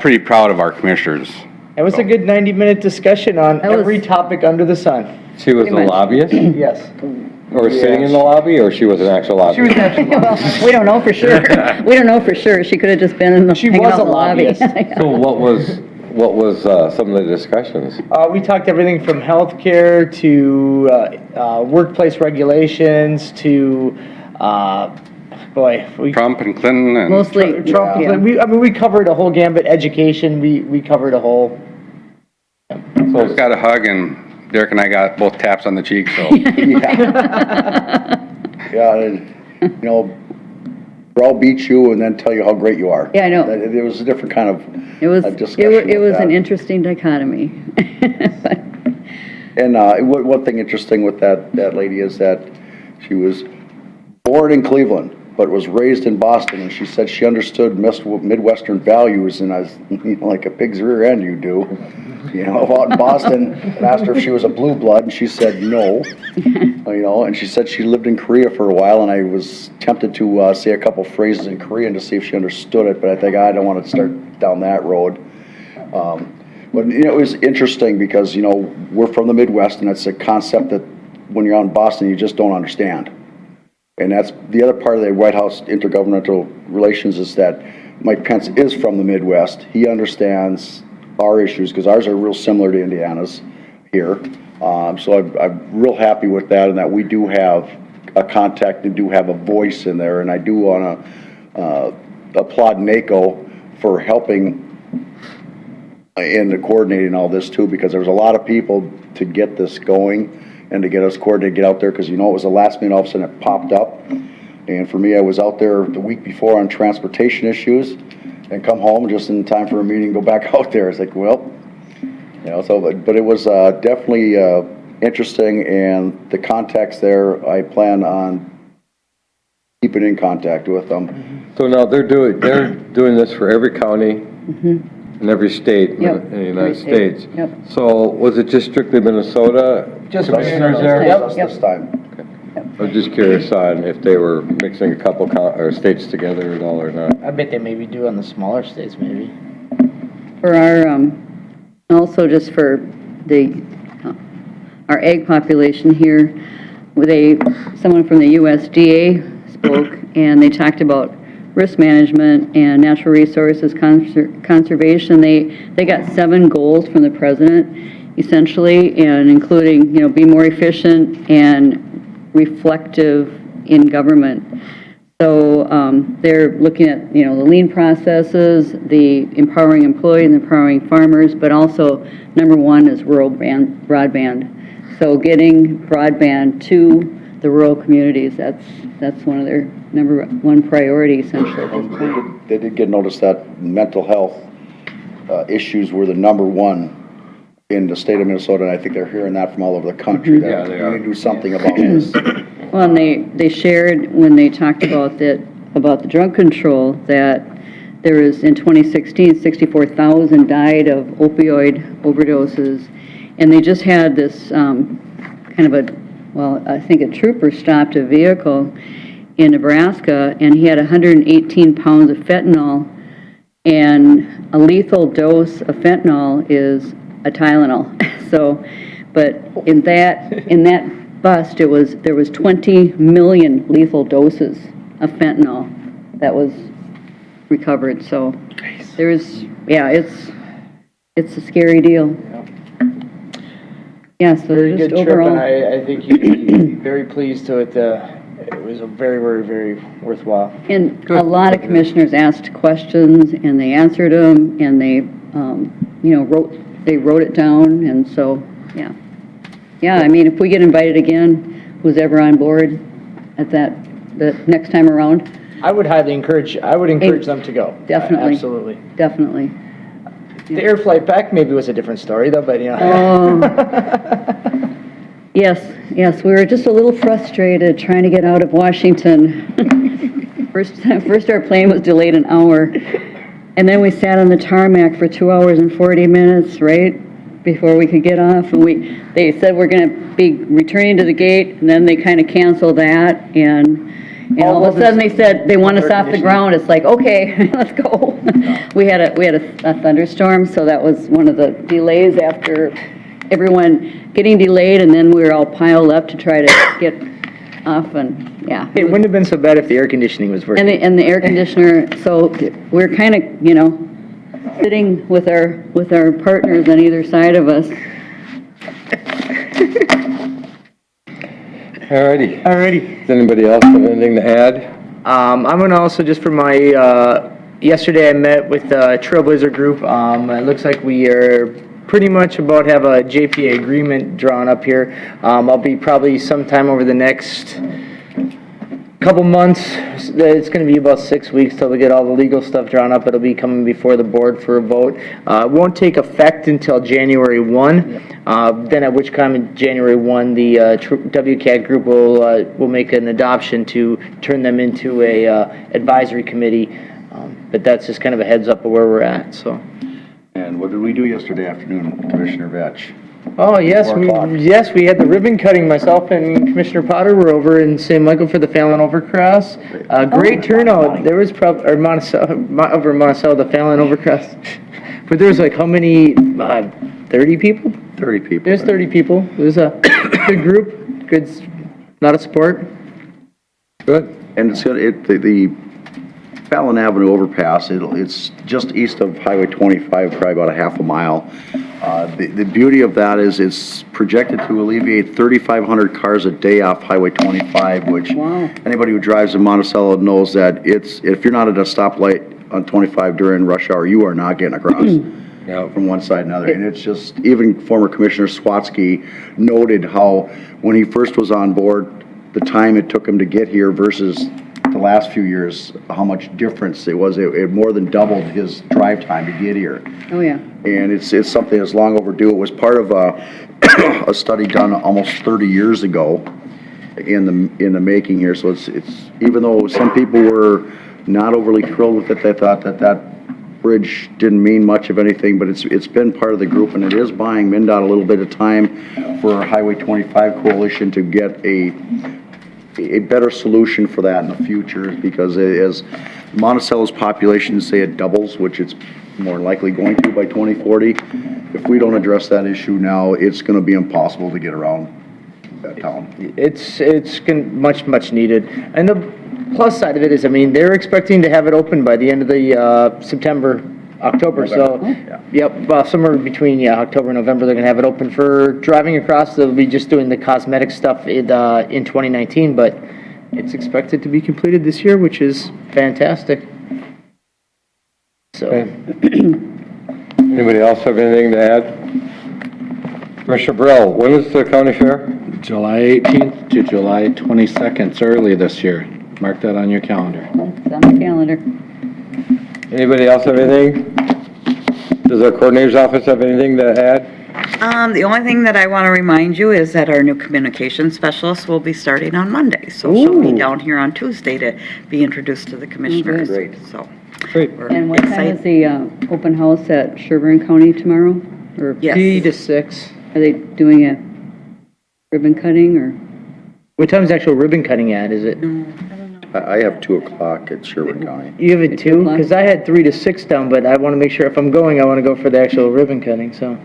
pretty proud of our commissioners. it was a good 90-minute discussion on every topic under the sun. She was a lobbyist? Yes. Or sitting in the lobby, or she was an actual lobbyist? She was actually Well, we don't know for sure. We don't know for sure. She could have just been in the, She hanging was out a in the lobby. lobbyist. So what was some of the discussions? We talked everything from healthcare to workplace regulations to, Trump and Clinton and... Mostly, Trump. yeah. We covered a whole gambit. Education, we covered a whole. So I got a hug, and Derek and I got both taps on the cheek, so... Yeah, and, I'll beat you and then tell you how great you are. Yeah, I know. It was a different kind of It was discussion it was with an that. interesting dichotomy. And one thing interesting with that lady is that she was born in Cleveland, but was raised in Boston, and she said she understood Midwestern values, and I was like a pig's rear end you do. Out in Boston, and asked her if she was a blue blood, and she said no. And she said she lived in Korea for a while, and I was tempted to say a couple phrases in Korean to see if she understood it, but I think I don't want to start down that road. But it was interesting because we're from the Midwest, and it's a concept that when you're out in Boston you just don't understand. And that's the other part of the White House intergovernmental relations, is that Mike Pence is from the Midwest. He understands our issues because ours are real similar to Indiana's here. So I'm real happy with that, and that we do have a contact and do have a voice in there. And I do want to applaud NACO for helping in coordinating all this too, because there was a lot of people to get this going and to get us coordinated, get out there, because it was the last minute, all of a sudden it popped up. And for me, I was out there the week before on transportation issues and come home just in time for a meeting, go back out there. It's like, well, but it was definitely interesting, and the context there, I plan on keeping in contact with them. So now they're doing this for every county in every state in Yep, the United every state. States. Yep. So was it just strictly Minnesota? Just commissioners there? Just this time. I was just curious on if they were mixing a couple or states together at all or not. I bet they maybe do on the smaller states, maybe. For our, also just for our egg population here, someone from the USDA spoke, and they talked about risk management and natural resources conservation. They got 7 goals from the president, essentially, and including, be more efficient and reflective in government. So they're looking at, the lean processes, the empowering employees, empowering farmers, but also number 1 is rural broadband. So getting broadband to the rural communities, that's one of their number 1 priority, essentially. They did get notice that mental health issues were the number 1 in the state of Minnesota, and I think they're hearing that from all over the country. Yeah, they are. We need to do something about this. Well, and they shared when they talked about the drug control, that there was, in 2016, 64,000 died of opioid overdoses. And they just had this I think a trooper stopped a vehicle in Nebraska, and he had 118 pounds of fentanyl, and a lethal dose of fentanyl is a Tylenol. So, but in that bust, there was 20 million lethal doses of fentanyl that was recovered. So it's a scary deal. Yeah, so Very just good trip, overall. and I think you'd be very pleased with it was a very, very, very worthwhile. And a lot of commissioners asked questions, and they answered them, and they, wrote it down, and so, yeah. Yeah, I mean, if we get invited again, who's ever on board at the next time around, I would encourage them to go. Definitely. Absolutely. definitely. The air flight back maybe was a different story though, but Yes, we were just a little frustrated trying to get out of Washington. First our plane was delayed an hour, and then we sat on the tarmac for 2 hours and 40 minutes, right, before we could get off, and they said we're going to be returning to the gate, and then they kind of canceled that, and all of a sudden they said they want us off the ground. It's like, okay, let's go. We had a thunderstorm, so that was one of the delays after everyone getting delayed, and then we were all piled up to try to get off, and yeah. It wouldn't have been so bad if the air conditioning was working. And the air conditioner, so we're kind of, sitting with our partners on either side of us. Alrighty. Does anybody else have anything to add? I'm gonna also, just for my, yesterday I met with the Trailblazer Group. It looks like we are pretty much about have a JPA agreement drawn up here. I'll be probably sometime over the next couple months. It's going to be about 6 weeks till we get all the legal stuff drawn up. It'll be coming before the board for a vote. It won't take effect until January 1. Then at which time in January 1, the WCAT group will make an adoption to turn them into a advisory committee. But that's just kind of a heads up of where we're at. So. And what did we do yesterday afternoon, Commissioner Vetch? Oh, yes, we had the ribbon cutting. Myself and Commissioner Potter were over in St. Michael for the Fallon Overcross. Great turnout. There was probably, over Monticello, the Fallon Overcross. But there was like how many, 30 people? 30 people. There's 30 people. It was a good group, good, not a sport. Good. And the Fallon Avenue overpass, it's just east of Highway 25, probably about a half a mile. The beauty of that is it's projected to alleviate 3,500 cars a day off Highway 25, which anybody who drives in Monticello knows that if you're not at a stoplight on 25 during rush hour, you are not getting across from one side to another. And it's just, even former Commissioner Swatsky noted how when he first was on board, the time it took him to get here versus the last few years, how much difference it was. It more than doubled his drive time to get here. Oh, yeah. And it's something that's long overdue. It was part of a study done almost 30 years ago. in the making here, so it's, even though some people were not overly thrilled with it, they thought that bridge didn't mean much of anything, but it's been part of the group, and it is buying MnDOT a little bit of time for Highway 25 Coalition to get a better solution for that in the future, because as Monticello's population, say it doubles, which it's more likely going to by 2040, if we don't address that issue now, it's gonna be impossible to get around that town. It's much needed. And the plus side of it is, I mean, they're expecting to have it open by the end of the September, October, so, yep, somewhere between, October and November, they're gonna have it open for driving across. They'll be just doing the cosmetic stuff in 2019, but it's expected to be completed this year, which is fantastic. So, Anybody else have anything to add? Commissioner Burrell, when is the county fair? July 18th to July 22nd, it's early this year. Mark that on your calendar. It's on the calendar. Anybody else have anything? Does our coordinator's office have anything to add? The only thing that I want to remind you is that our new communication specialist will be starting on Monday. So she'll be down here on Tuesday to be introduced to the commissioners. Great. So. Great. And what time is the open house at Sherburne County tomorrow? Or Yes. 3 to 6. are they doing a ribbon cutting or? What time is actual ribbon cutting at, is it? I have 2 o'clock at Sherwood County. You have it 2? Because I had 3 to 6 down, but I want to make sure if I'm going, I want to go for the actual ribbon cutting, so.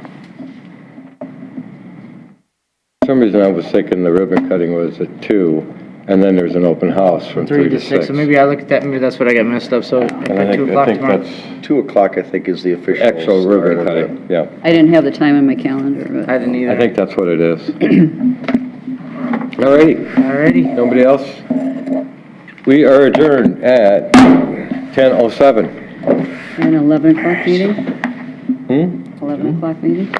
For some reason I was thinking the ribbon cutting was at 2, and then there's an open house from 3 to 6. So maybe I looked at that, maybe that's what I got messed up, so And I at 2 think, o'clock I think tomorrow. that's 2 o'clock, I think, is the official. actual start ribbon of cutting, yeah. I didn't have the time on my calendar, but. I didn't either. I think that's what it is. Alrighty, Alrighty. nobody else? We are adjourned at 10:07. An 11 o'clock meeting? 11 o'clock meeting?